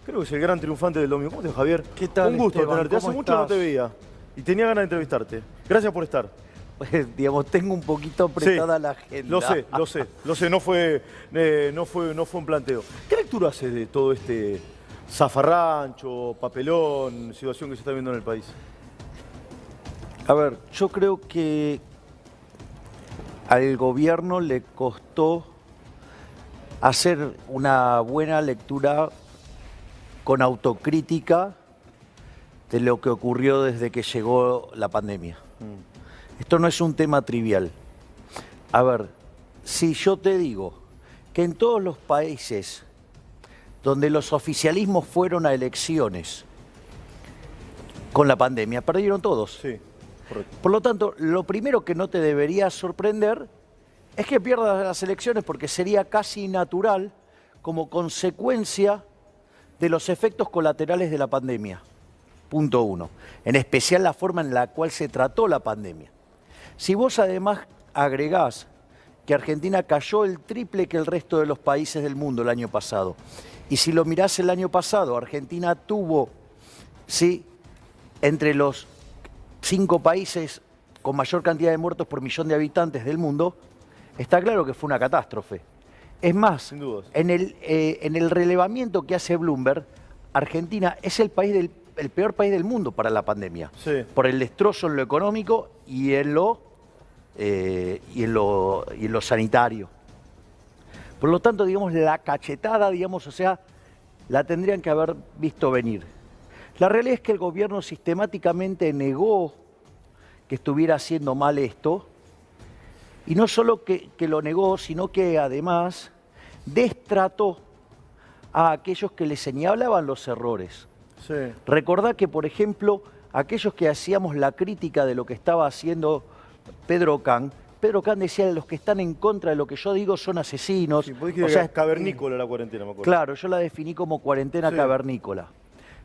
Creo que es el gran triunfante del domingo. ¿Cómo te va, Javier? ¿Qué tal, Un gusto Esteban? tenerte. Hace ¿Cómo mucho no estás? te veía y tenía ganas de entrevistarte. Gracias por estar. Pues, digamos, tengo un poquito apretada la agenda. Lo sé, no fue un planteo. ¿Qué lectura haces de todo este zafarrancho, papelón, situación que se está viendo en el país? A ver, yo creo que al gobierno le costó hacer una buena lectura con autocrítica de lo que ocurrió desde que llegó la pandemia. Esto no es un tema trivial. A ver, si yo te digo que en todos los países donde los oficialismos fueron a elecciones con la pandemia, perdieron todos. Sí, correcto. Por lo tanto, lo primero que no te debería sorprender es que pierdas las elecciones, porque sería casi natural como consecuencia de los efectos colaterales de la pandemia. Punto uno. En especial la forma en la cual se trató la pandemia. Si vos además agregás que Argentina cayó el triple que el resto de los países del mundo el año pasado, y si lo mirás el año pasado, Argentina tuvo, ¿sí?, entre los 5 países con mayor cantidad de muertos por millón de habitantes del mundo, está claro que fue una catástrofe. Es más, Sin dudas. en el relevamiento que hace Bloomberg, Argentina es el peor país del mundo para la pandemia, Sí. por el destrozo en lo económico y en lo sanitario. Por lo tanto, digamos, la cachetada, digamos, o sea, la tendrían que haber visto venir. La realidad es que el gobierno sistemáticamente negó que estuviera haciendo mal esto, y no solo que lo negó, sino que además destrató a aquellos que le señalaban los errores. Sí. Recordá que, por ejemplo, aquellos que hacíamos la crítica de lo que estaba haciendo Pedro Can decía: los que están en contra de lo que yo digo son asesinos. Sí, vos dijiste que era cavernícola la cuarentena, me acuerdo. Claro, yo la definí como cuarentena cavernícola.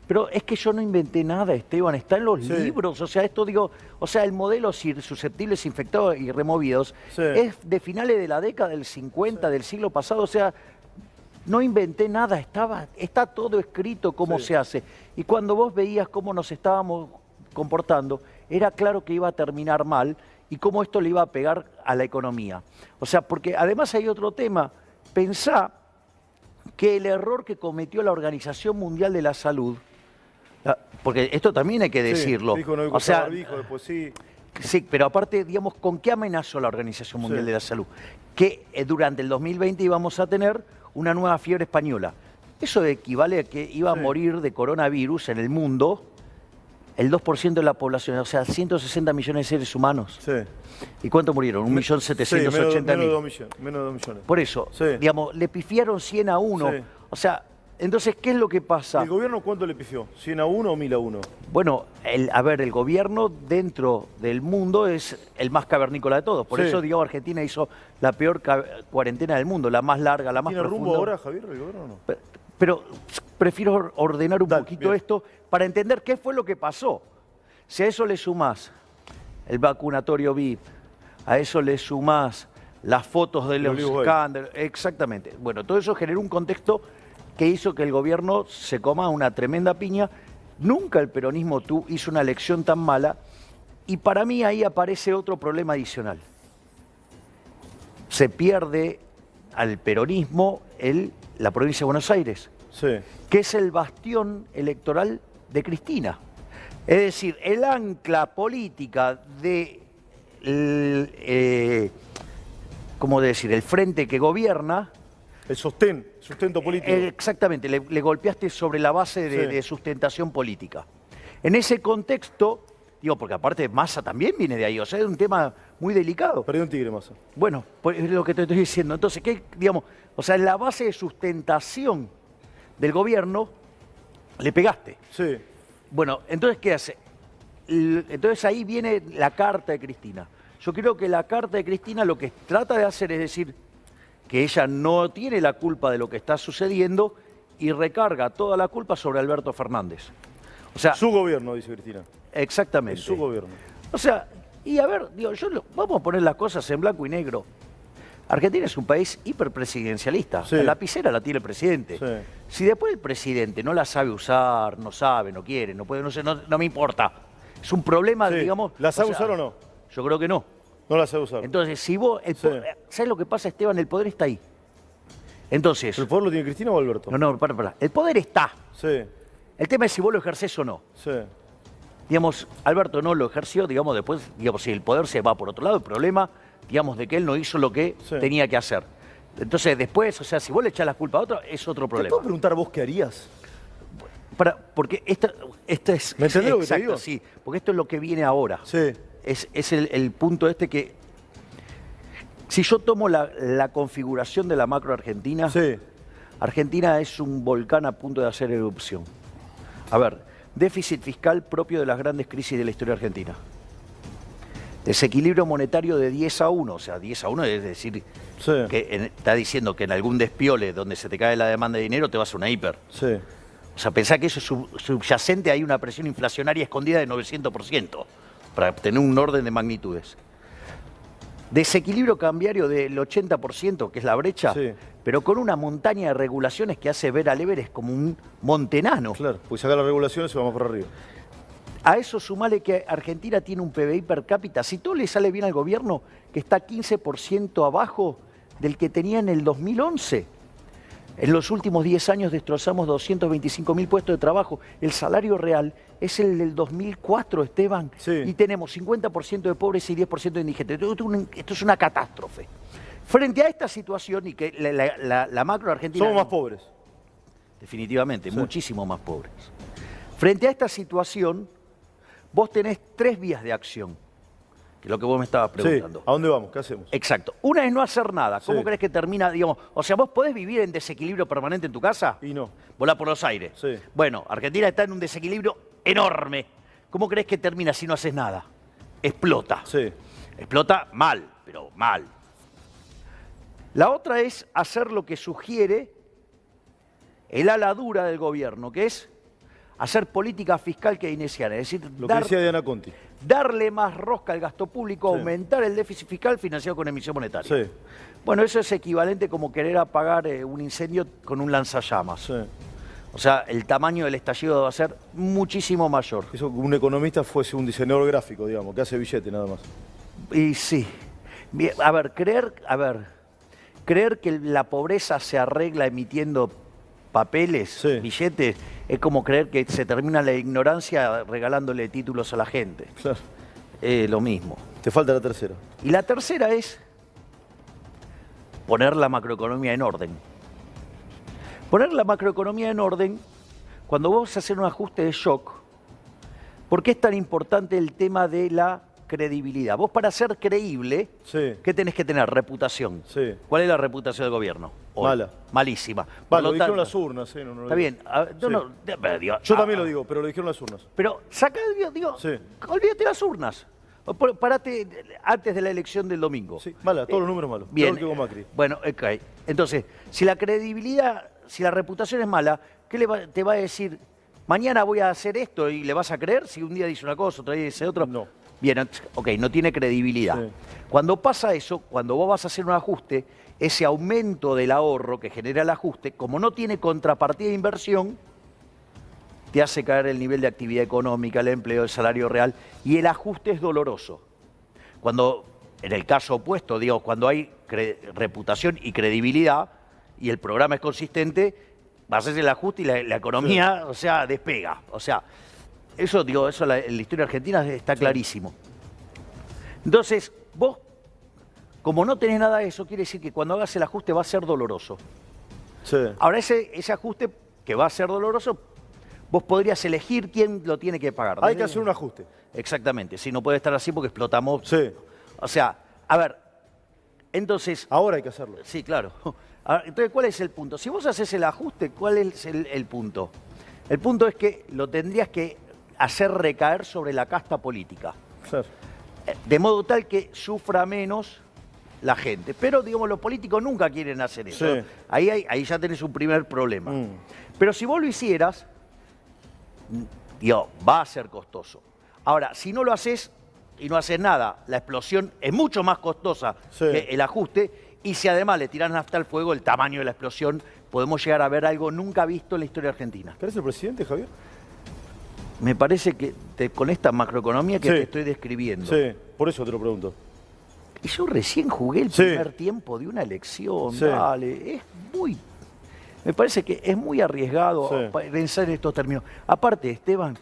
Pero es que yo no inventé nada, Esteban, está en los libros. O sea, esto digo, o sea, el modelo susceptibles, infectados y removidos es de finales de la década del 50, del siglo pasado. O sea, no inventé nada, está todo escrito cómo se hace. Y cuando vos veías cómo nos estábamos comportando, era claro que iba a terminar mal y cómo esto le iba a pegar a la economía. O sea, porque además hay otro tema. Pensá que el error que cometió la Organización Mundial de la Salud, porque esto también hay que decirlo. Dijo, no, o sea, barbijo, después sí. Sí, pero aparte, digamos, ¿con qué amenazó la Organización Mundial de la Salud? Que durante el 2020 íbamos a tener una nueva fiebre española. Eso equivale a que iba a morir de coronavirus en el mundo el 2% de la población, o sea, 160 millones de seres humanos. Sí. ¿Y cuánto murieron? 1.780.000. Menos de 2 millones. Por eso, digamos, le pifiaron 100 a 1. Sí. O sea, entonces, ¿qué es lo que pasa? ¿El gobierno cuánto le pifió? ¿100 a 1 o 1000 a 1? Bueno, el gobierno dentro del mundo es el más cavernícola de todos. Por eso, digamos, Argentina hizo la peor cuarentena del mundo, la más larga, la más profunda. ¿Tiene rumbo ahora, Javier, el gobierno o no? Pero prefiero ordenar un poquito esto para entender qué fue lo que pasó. Si a eso le sumás el vacunatorio VIP, a eso le sumás las fotos de los escándalos, exactamente. Bueno, todo eso generó un contexto que hizo que el gobierno se coma una tremenda piña. Nunca el peronismo hizo una elección tan mala, y para mí ahí aparece otro problema adicional. Se pierde al peronismo la provincia de Buenos Aires, que es el bastión electoral de Cristina. Es decir, el ancla política de ¿cómo decir?, el frente que gobierna. El sustento político. Exactamente, le golpeaste sobre la base de sustentación política. En ese contexto, digo, porque aparte Massa también viene de ahí, o sea, es un tema muy delicado. Perdió un tigre, Massa. Bueno, pues es lo que te estoy diciendo. Entonces, ¿qué, digamos? O sea, en la base de sustentación del gobierno le pegaste. Sí. Bueno, entonces, ¿qué hace? Entonces ahí viene la carta de Cristina. Yo creo que la carta de Cristina lo que trata de hacer es decir que ella no tiene la culpa de lo que está sucediendo y recarga toda la culpa sobre Alberto Fernández. O sea, su gobierno, dice Cristina. Exactamente. Es su gobierno. O sea, y a ver, digo, vamos a poner las cosas en blanco y negro. Argentina es un país hiperpresidencialista. Sí. La lapicera la tiene el presidente. Sí. Si después el presidente no la sabe usar, no sabe, no quiere, no puede, no sé, no me importa. Es un problema, Sí. digamos. ¿La sabe usar o no? Yo creo que no. No la sabe usar. Entonces, si vos. ¿Sabes lo que pasa, Esteban? El poder está ahí. Entonces. ¿El poder lo tiene Cristina o Alberto? No, para. El poder está. Sí. El tema es si vos lo ejercés o no. Sí. Digamos, Alberto no lo ejerció, digamos, después, digamos, si el poder se va por otro lado, el problema, digamos, de que él no hizo lo que tenía que hacer. Entonces, después, o sea, si vos le echás la culpa a otro, es otro ¿Te problema. puedo preguntar vos qué harías? Porque esto es... ¿Me entendés lo que te exacto, digo? sí, porque esto es lo que viene ahora. Sí. Es el punto este que... Si yo tomo la configuración de la macro Argentina, Sí. Argentina es un volcán a punto de hacer erupción. A ver, déficit fiscal propio de las grandes crisis de la historia argentina. Desequilibrio monetario de 10-1, o sea, 10-1 es decir, Sí. que está diciendo que en algún despiole donde se te cae la demanda de dinero te vas a una hiper. Sí. O sea, pensá que eso es subyacente, hay una presión inflacionaria escondida de 900%, para tener un orden de magnitudes. Desequilibrio cambiario del 80%, que es la brecha, Sí. pero con una montaña de regulaciones que hace ver al Everest como un monte enano. Claro, pues sacar las regulaciones y vamos por arriba. A eso sumale que Argentina tiene un PBI per cápita, si todo le sale bien al gobierno, que está 15% abajo del que tenía en el 2011. En los últimos 10 años destrozamos 225.000 puestos de trabajo. El salario real es el del 2004, Esteban. Sí. Y tenemos 50% de pobres y 10% de indigentes. Esto es una catástrofe. Frente a esta situación y que la macro argentina... Somos más pobres. Definitivamente, Sí. muchísimo más pobres. Frente a esta situación, vos tenés 3 vías de acción, que es lo que vos me estabas preguntando. Sí. ¿A dónde vamos? ¿Qué hacemos? Exacto. Una es no hacer nada. ¿Cómo Sí. crees que termina, digamos? O sea, ¿vos podés vivir en desequilibrio permanente en tu casa? Y no. Volá por los aires. Sí. Bueno, Argentina está en un desequilibrio enorme. ¿Cómo crees que termina si no haces nada? Explota. Sí. Explota mal, pero mal. La otra es hacer lo que sugiere el ala dura del gobierno, que es hacer política fiscal keynesiana, es decir, Lo que decía Diana Conti. darle más rosca al gasto público, Sí. aumentar el déficit fiscal financiado con emisión monetaria. Sí. Bueno, eso es equivalente como querer apagar un incendio con un lanzallamas. Sí. O sea, el tamaño del estallido va a ser muchísimo mayor. Eso que un economista fuese un diseñador gráfico, digamos, que hace billete nada más. Y sí. Bien, a ver, creer que la pobreza se arregla emitiendo papeles, Sí. billetes, es como creer que se termina la ignorancia regalándole títulos a la gente. Claro. Lo mismo. Te falta la tercera. Y la tercera es poner la macroeconomía en orden. Poner la macroeconomía en orden, cuando vos vas a hacer un ajuste de shock, ¿por qué es tan importante el tema de la credibilidad? Vos para ser creíble, Sí. ¿qué tenés que tener? Reputación. Sí. ¿Cuál es la reputación del gobierno? Hoy. Mala. Malísima. Va, Por lo dijeron tanto- las urnas, sí. No lo Está digo. bien. Sí. Pero digo, Yo también lo digo, pero lo dijeron las urnas. Pero saca, digo, Sí. olvídate las urnas. Parate antes de la elección del domingo. Sí, mala, todos los números malos. Bien. Peor que con Macri. Bueno, ok. Entonces, si la credibilidad, si la reputación es mala, ¿qué te va a decir? Mañana voy a hacer esto y le vas a creer si un día dice una cosa, otro día dice otro. No. Bien, ok, no tiene credibilidad. Sí. Cuando pasa eso, cuando vos vas a hacer un ajuste, ese aumento del ahorro que genera el ajuste, como no tiene contrapartida de inversión, te hace caer el nivel de actividad económica, el empleo, el salario real, y el ajuste es doloroso. Cuando, en el caso opuesto, digo, cuando hay reputación y credibilidad, y el programa es consistente, vas a hacer el ajuste y la economía, o sea, despega. O sea, eso, digo, eso en la historia argentina está clarísimo. Entonces, vos, como no tenés nada de eso, quiere decir que cuando hagas el ajuste va a ser doloroso. Sí. Ahora, ese ajuste que va a ser doloroso, vos podrías elegir quién lo tiene que pagar. Hay que hacer un ajuste. Exactamente, sí, no puede estar así porque explotamos. Sí. O sea, a ver, entonces, Ahora hay que hacerlo. sí, claro. Ahora, entonces, ¿cuál es el punto? Si vos haces el ajuste, ¿cuál es el punto? El punto es que lo tendrías que hacer recaer sobre la casta política, Claro. de modo tal que sufra menos la gente. Pero, digamos, los políticos nunca quieren hacer eso. Sí. Ahí ya tenés un primer problema. Mm. Pero si vos lo hicieras, digo, va a ser costoso. Ahora, si no lo haces y no haces nada, la explosión es mucho más costosa Sí. que el ajuste Y si además le tiran nafta al fuego, el tamaño de la explosión, podemos llegar a ver algo nunca visto en la historia argentina. ¿Querés ser presidente, Javier? Me parece que con esta macroeconomía que Sí. te estoy describiendo. Sí, por eso te lo pregunto. Y yo recién jugué el Sí. primer tiempo de una elección, Sí. dale, me parece que es muy arriesgado Sí. pensar en estos términos. Aparte, Esteban,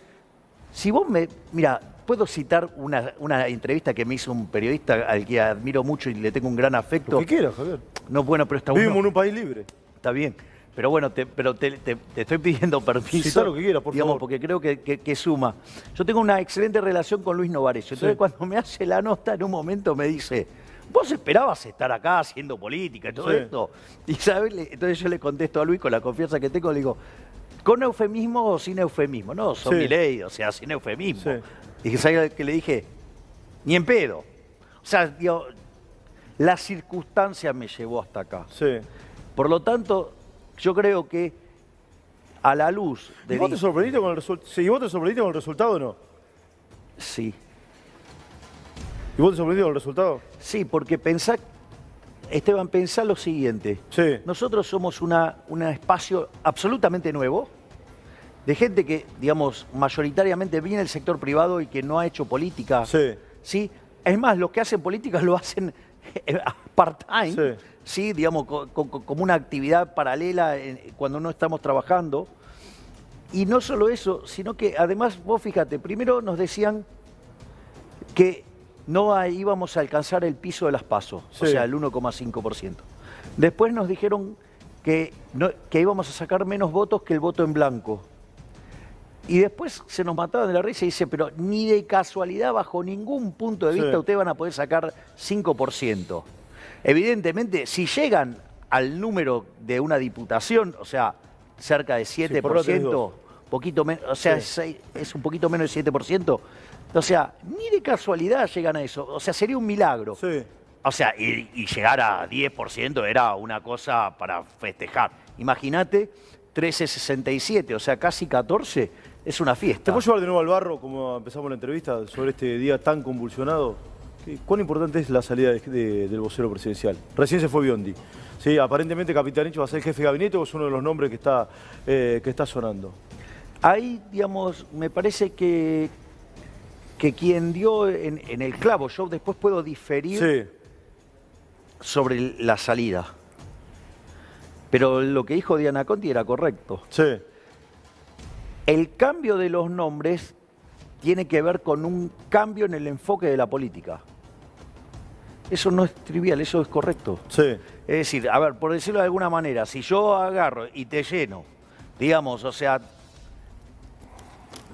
si vos mira, puedo citar una entrevista que me hizo un periodista al que admiro mucho y le tengo un gran afecto. Lo que quieras, Javier. No, bueno, pero está Vivimos bueno. en un país libre. Está bien. Pero bueno, te estoy pidiendo permiso. Citá lo que quieras, por digamos, favor. porque creo que suma. Yo tengo una excelente relación con Luis Novarecio. Entonces, Sí. cuando me hace la nota, en un momento me dice, ¿vos esperabas estar acá haciendo política y todo Sí. esto? Y ¿sabes? Entonces yo le contesto a Luis con la confianza que tengo, le digo, ¿con eufemismo o sin eufemismo? No, son Sí. mi ley, o sea, sin eufemismo. Sí. Y ¿sabes qué le dije? Ni en pedo. O sea, digo, la circunstancia me llevó hasta acá. Sí. Por lo tanto, yo creo que a la luz ¿Y de... vos te sorprendiste con el resultado? Sí, ¿y vos te sorprendiste con el resultado o no? Sí, ¿Y vos te sorprendiste con el resultado? sí, porque Esteban, pensá lo siguiente. Sí. Nosotros somos un espacio absolutamente nuevo, de gente que, digamos, mayoritariamente viene del sector privado y que no ha hecho política. Sí. ¿Sí? Es más, los que hacen política lo hacen part-time, Sí. ¿sí? Digamos, como una actividad paralela cuando no estamos trabajando. Y no solo eso, sino que además, vos fíjate, primero nos decían que no íbamos a alcanzar el piso de las PASO, o Sí. sea, el 1,5%. Después nos dijeron que íbamos a sacar menos votos que el voto en blanco. Y después se nos mataban de la risa y dice, pero ni de casualidad, bajo ningún punto de Sí. vista, ustedes van a poder sacar 5%. Evidentemente, si llegan al número de una diputación, o sea, cerca de 7%, por ahora tenés dos. poquito menos, o sea, Sí. es un poquito menos de 7%, o sea, ni de casualidad llegan a eso, o sea, sería un milagro. Sí. O sea, y llegar a 10% era una cosa para festejar. Imagínate, 13,67, o sea, casi 14, es una ¿Te fiesta. puedo llevar de nuevo al barro, como empezamos la entrevista, sobre este día tan convulsionado? ¿Cuán importante es la salida del vocero presidencial? Recién se fue Biondi. Sí, aparentemente Capitanich va a ser el jefe de gabinete o es uno de los nombres que está sonando. Ahí, digamos, me parece que quien dio en el clavo, yo después puedo diferir Sí, sobre la salida. Pero lo que dijo Diana Conti era correcto. sí, El cambio de los nombres tiene que ver con un cambio en el enfoque de la política. Eso no es trivial, eso es correcto. sí. Es decir, a ver, por decirlo de alguna manera, si yo agarro y te lleno, digamos, o sea,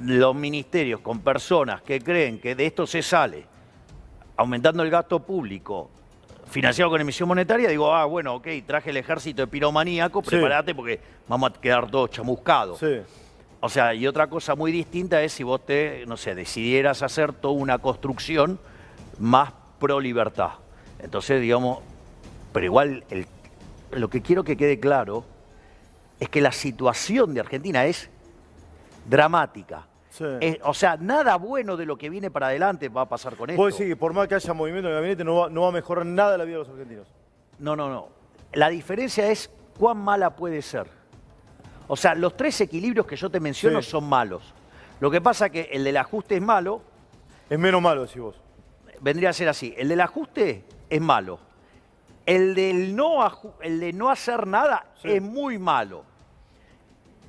los ministerios con personas que creen que de esto se sale, aumentando el gasto público, financiado con emisión monetaria, digo, bueno, ok, traje el ejército de piromaníaco, Sí. prepárate porque vamos a quedar todos chamuscados. Sí. O sea, y otra cosa muy distinta es si vos no sé, decidieras hacer toda una construcción más pro libertad. Entonces, digamos, pero igual lo que quiero que quede claro es que la situación de Argentina es dramática. Sí. O sea, nada bueno de lo que viene para adelante va a pasar con esto. Vos decís que por más que haya movimiento en el gabinete no va a mejorar nada la vida de los argentinos. No. La diferencia es cuán mala puede ser. O sea, los tres equilibrios que yo te menciono Sí. son malos. Lo que pasa es que el del ajuste es malo, Es menos malo, decís vos. vendría a ser así. El del ajuste es malo. El de no hacer nada Sí. es muy malo.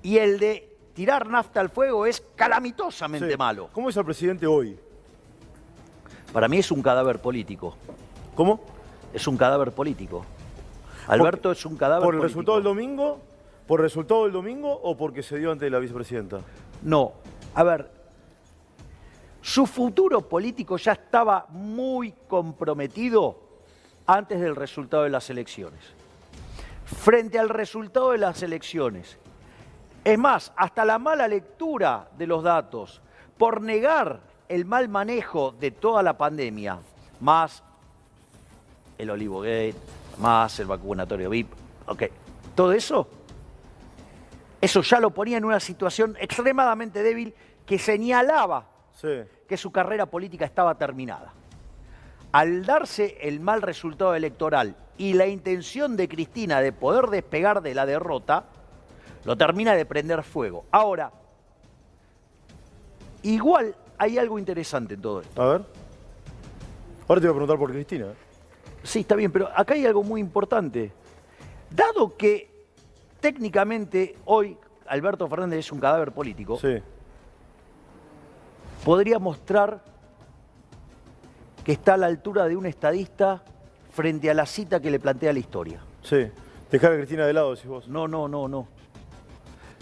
Y el de tirar nafta al fuego es calamitosamente Sí. malo. ¿Cómo es el presidente hoy? Para mí es un cadáver político. ¿Cómo? Es un cadáver político. Alberto es un cadáver ¿Por el político. resultado del domingo? ¿Por el resultado del domingo o porque se dio ante la vicepresidenta? No. A ver, su futuro político ya estaba muy comprometido antes del resultado de las elecciones. Frente al resultado de las elecciones. Es más, hasta la mala lectura de los datos, por negar el mal manejo de toda la pandemia, más el Olivogate, más el vacunatorio VIP, ok, todo eso ya lo ponía en una situación extremadamente débil que señalaba Sí. que su carrera política estaba terminada. Al darse el mal resultado electoral y la intención de Cristina de poder despegar de la derrota lo termina de prender fuego. Ahora, igual hay algo interesante en todo esto. A ver. Ahora te voy a preguntar por Cristina. Sí, está bien, pero acá hay algo muy importante. Dado que técnicamente hoy Alberto Fernández es un cadáver político, Sí. podría mostrar que está a la altura de un estadista frente a la cita que le plantea la historia. Sí. Dejar a Cristina de lado, decís vos. No.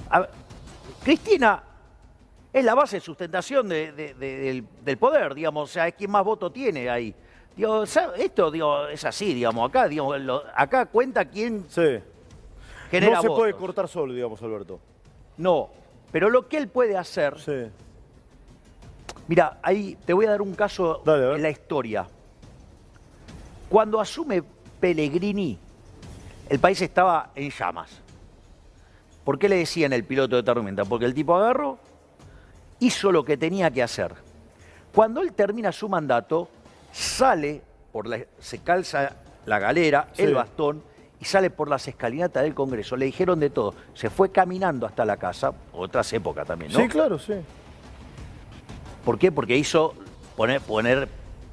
A ver, Cristina es la base de sustentación del poder, digamos, o sea, es quien más voto tiene ahí. Digo, esto es así, digamos, acá cuenta quién Sí. genera No se puede votos. cortar solo, digamos, Alberto. No, pero lo que él puede hacer... Sí. Mira, ahí te voy a dar un caso Dale, a ver. en la historia. Cuando asume Pellegrini, el país estaba en llamas. ¿Por qué le decían el piloto de tormenta? Porque el tipo agarró, hizo lo que tenía que hacer. Cuando él termina su mandato, se calza la galera, Sí. el bastón, y sale por las escalinatas del Congreso. Le dijeron de todo. Se fue caminando hasta la casa, otras épocas también, ¿no? Sí, claro, sí. ¿Por qué? Porque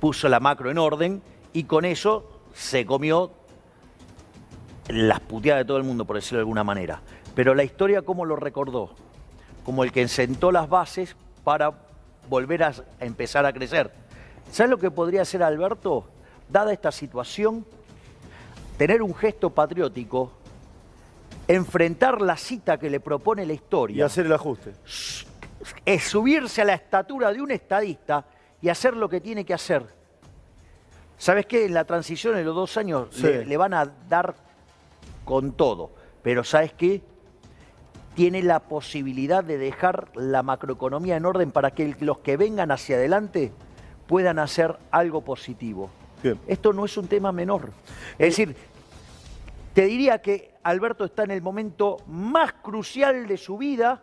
puso la macro en orden y con eso se comió las puteadas de todo el mundo, por decirlo de alguna manera. Pero la historia, ¿cómo lo recordó? Como el que sentó las bases para volver a empezar a crecer. ¿Sabes lo que podría hacer Alberto? Dada esta situación, tener un gesto patriótico, enfrentar la cita que le propone la historia. Y hacer el ajuste. Es subirse a la estatura de un estadista y hacer lo que tiene que hacer. ¿Sabes qué? En la transición, en los 2 años, Sí. le van a dar con todo. Pero ¿sabes qué? Tiene la posibilidad de dejar la macroeconomía en orden para que los que vengan hacia adelante puedan hacer algo positivo. Bien. Esto no es un tema menor. Es decir, te diría que Alberto está en el momento más crucial de su vida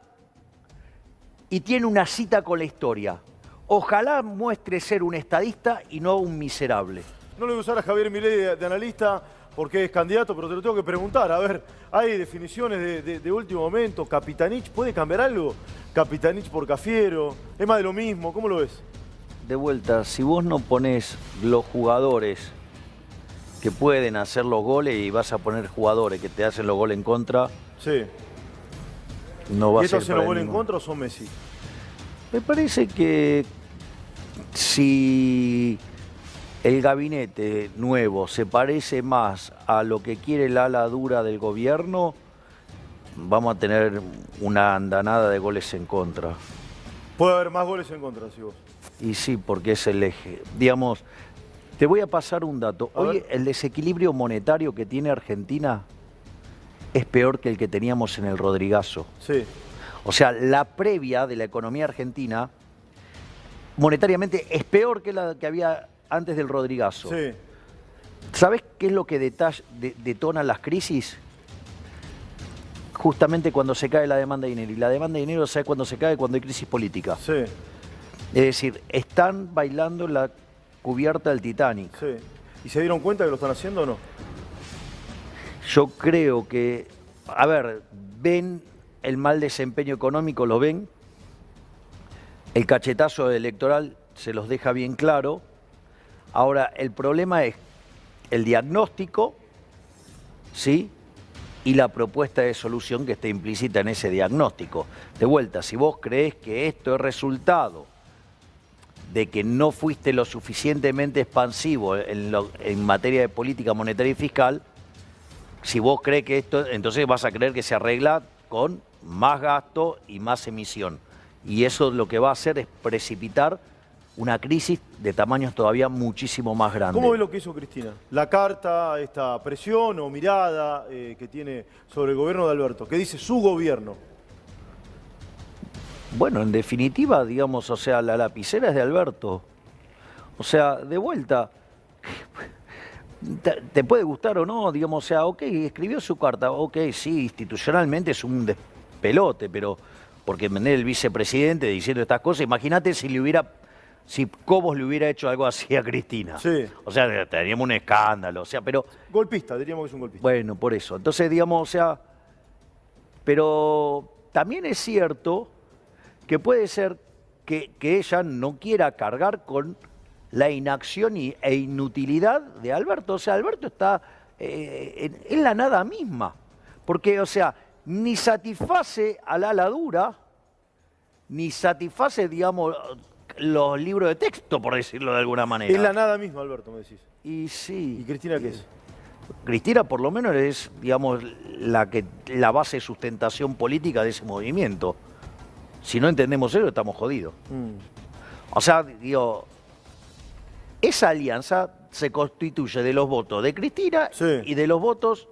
y tiene una cita con la historia. Ojalá muestre ser un estadista y no un miserable. No le voy a usar a Javier Milei de analista porque es candidato, pero te lo tengo que preguntar. A ver, hay definiciones de último momento. ¿Capitanich puede cambiar algo? ¿Capitanich por Cafiero? ¿Es más de lo mismo? ¿Cómo lo ves? De vuelta, si vos no ponés los jugadores que pueden hacer los goles y vas a poner jugadores que te hacen los goles en contra, Sí. no va ¿Y a ser estos se para lo ponen en ninguno. contra o son Messi? Me parece que si el gabinete nuevo se parece más a lo que quiere el ala dura del gobierno, vamos a tener una andanada de goles en contra. Puede haber más goles en contra, si vos. Y sí, porque es el eje. Digamos, te voy a pasar un dato. A Hoy ver. el desequilibrio monetario que tiene Argentina es peor que el que teníamos en el Rodrigazo. Sí. O sea, la previa de la economía argentina, monetariamente, es peor que la que había antes del Rodrigazo. Sí. ¿Sabés qué es lo que detona las crisis? Justamente cuando se cae la demanda de dinero. Y la demanda de dinero, ¿sabes cuándo se cae? Cuando hay crisis política. Sí. Es decir, están bailando la cubierta del Titanic. Sí. ¿Y se dieron cuenta que lo están haciendo o no? Yo creo que, a ver, ven el mal desempeño económico, lo ven. El cachetazo electoral se los deja bien claro. Ahora, el problema es el diagnóstico, ¿sí? Y la propuesta de solución que está implícita en ese diagnóstico. De vuelta, si vos creés que esto es resultado de que no fuiste lo suficientemente expansivo en materia de política monetaria y fiscal, si vos crees que esto, entonces vas a creer que se arregla con más gasto y más emisión. Y eso lo que va a hacer es precipitar una crisis de tamaños todavía muchísimo más grandes. ¿Cómo ves lo que hizo Cristina? La carta, esta presión o mirada que tiene sobre el gobierno de Alberto. ¿Qué dice su gobierno? Bueno, en definitiva, digamos, o sea, la lapicera es de Alberto. O sea, de vuelta, te puede gustar o no, digamos, o sea, ok, escribió su carta, ok, sí, institucionalmente es un despelote, pero porque el vicepresidente diciendo estas cosas, imagínate si le hubiera si Cobos le hubiera hecho algo así a Cristina. Sí. O sea, teníamos un escándalo, o sea, pero... Golpista, diríamos que es un golpista. Bueno, por eso. Entonces, digamos, o sea, pero también es cierto que puede ser que ella no quiera cargar con la inacción e inutilidad de Alberto. O sea, Alberto está en la nada misma. Porque, o sea, ni satisface al ala dura, ni satisface, digamos, los libros de texto, por decirlo de alguna manera. Es la nada misma, Alberto, me decís. Y sí. ¿Y Cristina qué es? Cristina, por lo menos, es, digamos, la base de sustentación política de ese movimiento. Si no entendemos eso, estamos jodidos. O sea, digo, esa alianza se constituye de los votos de Cristina y de los votos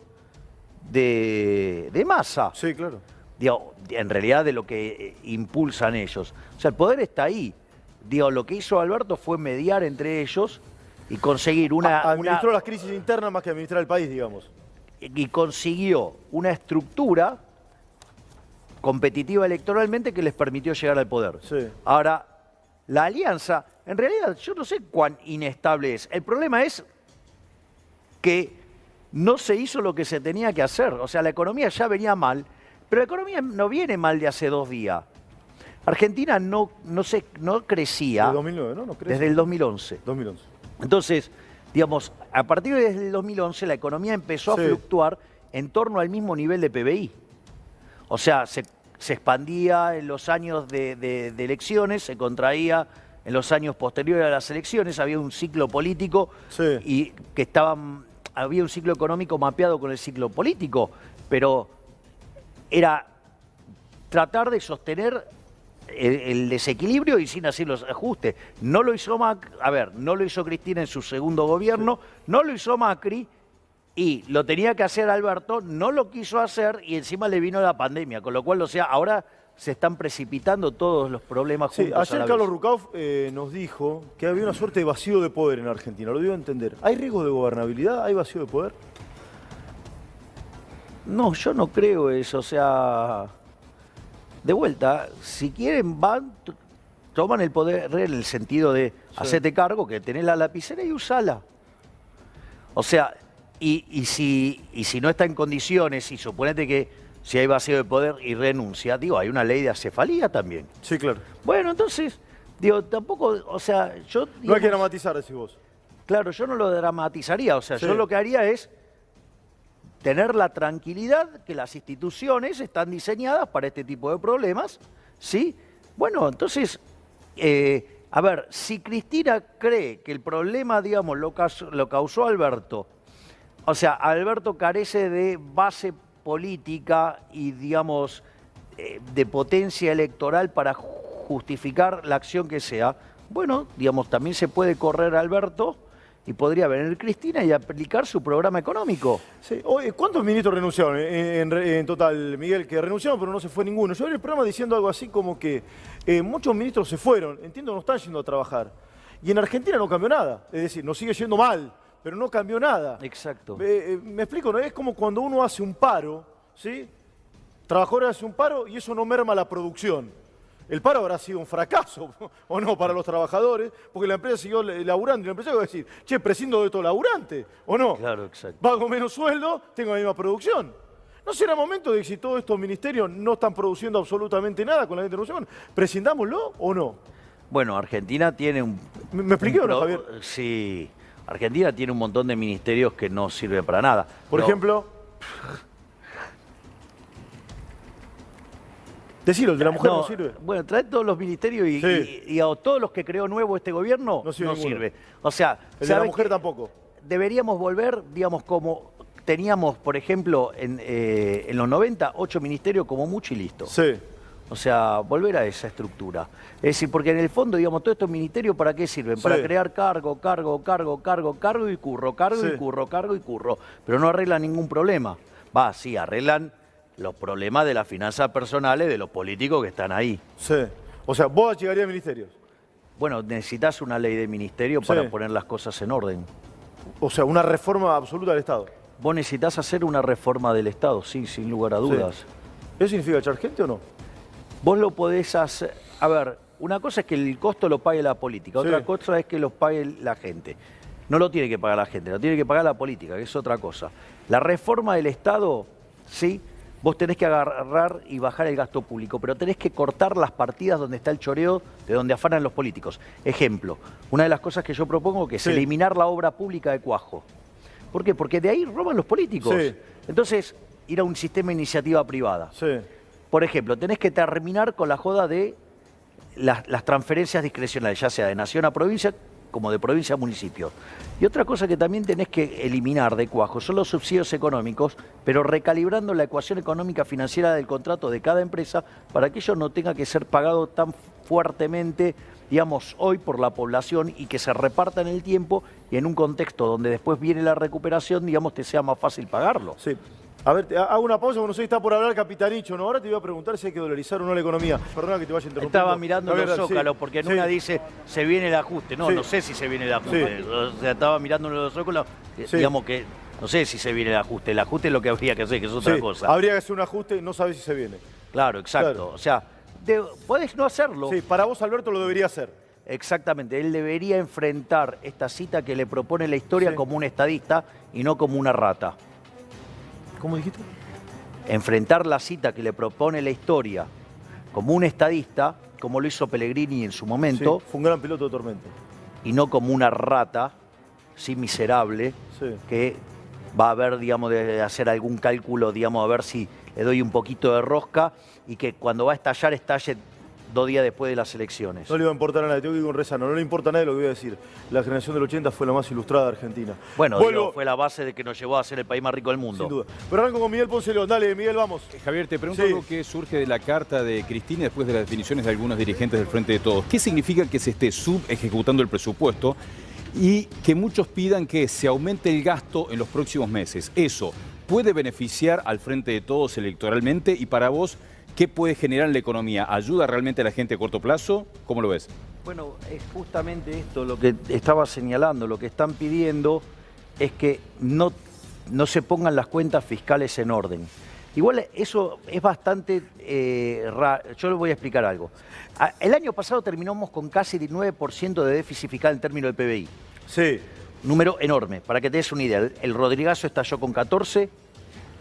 de Massa. Sí, claro. Digo, en realidad de lo que impulsan ellos. O sea, el poder está ahí. Digo, lo que hizo Alberto fue mediar entre ellos y conseguir administró las crisis internas más que administrar el país, digamos. Y consiguió una estructura competitiva electoralmente que les permitió llegar al poder. Sí. Ahora, la alianza, en realidad yo no sé cuán inestable es. El problema es que no se hizo lo que se tenía que hacer. O sea, la economía ya venía mal, pero la economía no viene mal de hace 2 días. Argentina no crecía. Desde 2009, ¿no? No crece. Desde el 2011. 2011. Entonces, digamos, a partir del 2011 la economía empezó a fluctuar en torno al mismo nivel de PBI. O sea, se expandía en los años de elecciones, se contraía en los años posteriores a las elecciones, había un ciclo político y había un ciclo económico mapeado con el ciclo político, pero era tratar de sostener el desequilibrio y sin hacer los ajustes. No lo hizo no lo hizo Cristina en su segundo gobierno, no lo hizo Macri y lo tenía que hacer Alberto, no lo quiso hacer y encima le vino la pandemia, con lo cual, o sea, ahora se están precipitando todos los problemas juntos. Sí, ayer Carlos Rucauf nos dijo que había una suerte de vacío de poder en Argentina, lo dio a entender. ¿Hay riesgo de gobernabilidad? ¿Hay vacío de poder? No, yo no creo eso, o sea... De vuelta, si quieren toman el poder en el sentido de hacete cargo, que tenés la lapicera y usala. O sea, y si no está en condiciones, y suponete que si hay vacío de poder y renuncia, digo, hay una ley de acefalía también. Sí, claro. Bueno, entonces, digo, tampoco, o sea, yo... Digamos, no hay que dramatizar, decís vos. Claro, yo no lo dramatizaría, o sea, yo lo que haría es tener la tranquilidad que las instituciones están diseñadas para este tipo de problemas, ¿sí? Bueno, entonces, a ver, si Cristina cree que el problema, digamos, lo causó Alberto, o sea, Alberto carece de base política y, digamos, de potencia electoral para justificar la acción que sea, bueno, digamos, también se puede correr a Alberto y podría venir Cristina y aplicar su programa económico. Sí. Oye, ¿cuántos ministros renunciaron en total, Miguel? Que renunciaron, pero no se fue ninguno. Yo vi el programa diciendo algo así como que muchos ministros se fueron, entiendo, no están yendo a trabajar. Y en Argentina no cambió nada. Es decir, nos sigue yendo mal, pero no cambió nada. Exacto. Me explico, ¿no? Es como cuando uno hace un paro, ¿sí? Trabajadores hacen un paro y eso no merma la producción. El paro habrá sido un fracaso, ¿o no?, para los trabajadores, porque la empresa siguió laburando y la empresa va a decir, che, prescindo de estos laburantes, ¿o no? Claro, exacto. Pago menos sueldo, tengo la misma producción. ¿No será momento de que si todos estos ministerios no están produciendo absolutamente nada con la interrupción, prescindámoslo o no? Bueno, Argentina tiene un... ¿Me expliqué o no, Javier? Sí, Argentina tiene un montón de ministerios que no sirven para nada. Por ejemplo... Decilo, el de la mujer no sirve. Bueno, trae todos los ministerios y a todos los que creó nuevo este gobierno no sirve. O sea, el de la mujer tampoco. Deberíamos volver, digamos, como teníamos, por ejemplo, en los 90, 8 ministerios como mucho y listo. Sí. O sea, volver a esa estructura. Es decir, porque en el fondo, digamos, todos estos ministerios, ¿para qué sirven? Sí. Para crear cargo y curro, cargo y curro. Pero no arreglan ningún problema. Sí, arreglan los problemas de las finanzas personales de los políticos que están ahí. Sí. O sea, vos llegarías a ministerios. Bueno, necesitas una ley de ministerio para poner las cosas en orden. O sea, una reforma absoluta del Estado. Vos necesitas hacer una reforma del Estado, sí, sin lugar a dudas. ¿Eso significa echar gente o no? Vos lo podés hacer... A ver, una cosa es que el costo lo pague la política, otra cosa es que lo pague la gente. No lo tiene que pagar la gente, lo tiene que pagar la política, que es otra cosa. La reforma del Estado, sí, vos tenés que agarrar y bajar el gasto público, pero tenés que cortar las partidas donde está el choreo, de donde afanan los políticos. Ejemplo, una de las cosas que yo propongo que es eliminar la obra pública de Cuajo. ¿Por qué? Porque de ahí roban los políticos. Entonces, ir a un sistema de iniciativa privada. Por ejemplo, tenés que terminar con la joda de las transferencias discrecionales, ya sea de nación a provincia, como de provincia a municipio. Y otra cosa que también tenés que eliminar de Cuajo son los subsidios económicos, pero recalibrando la ecuación económica financiera del contrato de cada empresa para que ello no tenga que ser pagado tan fuertemente, digamos, hoy por la población y que se reparta en el tiempo y en un contexto donde después viene la recuperación, digamos, te sea más fácil pagarlo. Sí. A ver, hago una pausa, porque no sé si está por hablar Capitanicho, ¿no? Ahora te voy a preguntar si hay que dolarizar o no la economía. Perdona que te vaya interrumpiendo. Estaba mirando los zócalos, porque en una dice, se viene el ajuste. No, no sé si se viene el ajuste. O sea, estaba mirando los zócalos, digamos que, no sé si se viene el ajuste. El ajuste es lo que habría que hacer, que es otra cosa. Habría que hacer un ajuste y no sabes si se viene. Claro, exacto. O sea, podés no hacerlo. Sí, para vos, Alberto, lo debería hacer. Exactamente. Él debería enfrentar esta cita que le propone la historia como un estadista y no como una rata. ¿Cómo dijiste? Enfrentar la cita que le propone la historia como un estadista, como lo hizo Pellegrini en su momento. Fue un gran piloto de tormenta. Y no como una rata, sí, miserable, que va a ver, digamos, de hacer algún cálculo, digamos, a ver si le doy un poquito de rosca y que cuando va a estallar, estalle 2 días después de las elecciones. No le va a importar a nadie, tengo que ir con Rezano, no le importa a nadie lo que voy a decir. La generación del 80 fue la más ilustrada de Argentina. Bueno, digo, fue la base de que nos llevó a ser el país más rico del mundo. Sin duda. Pero arranco con Miguel Ponce León. Dale, Miguel, vamos. Javier, te pregunto algo que surge de la carta de Cristina después de las definiciones de algunos dirigentes del Frente de Todos. ¿Qué significa que se esté subejecutando el presupuesto y que muchos pidan que se aumente el gasto en los próximos meses? ¿Eso puede beneficiar al Frente de Todos electoralmente? Y para vos, ¿qué puede generar en la economía? ¿Ayuda realmente a la gente a corto plazo? ¿Cómo lo ves? Bueno, es justamente esto lo que estaba señalando. Lo que están pidiendo es que no se pongan las cuentas fiscales en orden. Igual eso es bastante raro. Yo les voy a explicar algo. El año pasado terminamos con casi 9% de déficit fiscal en términos del PBI. Sí. Número enorme. Para que te des una idea, el Rodrigazo estalló con 14%.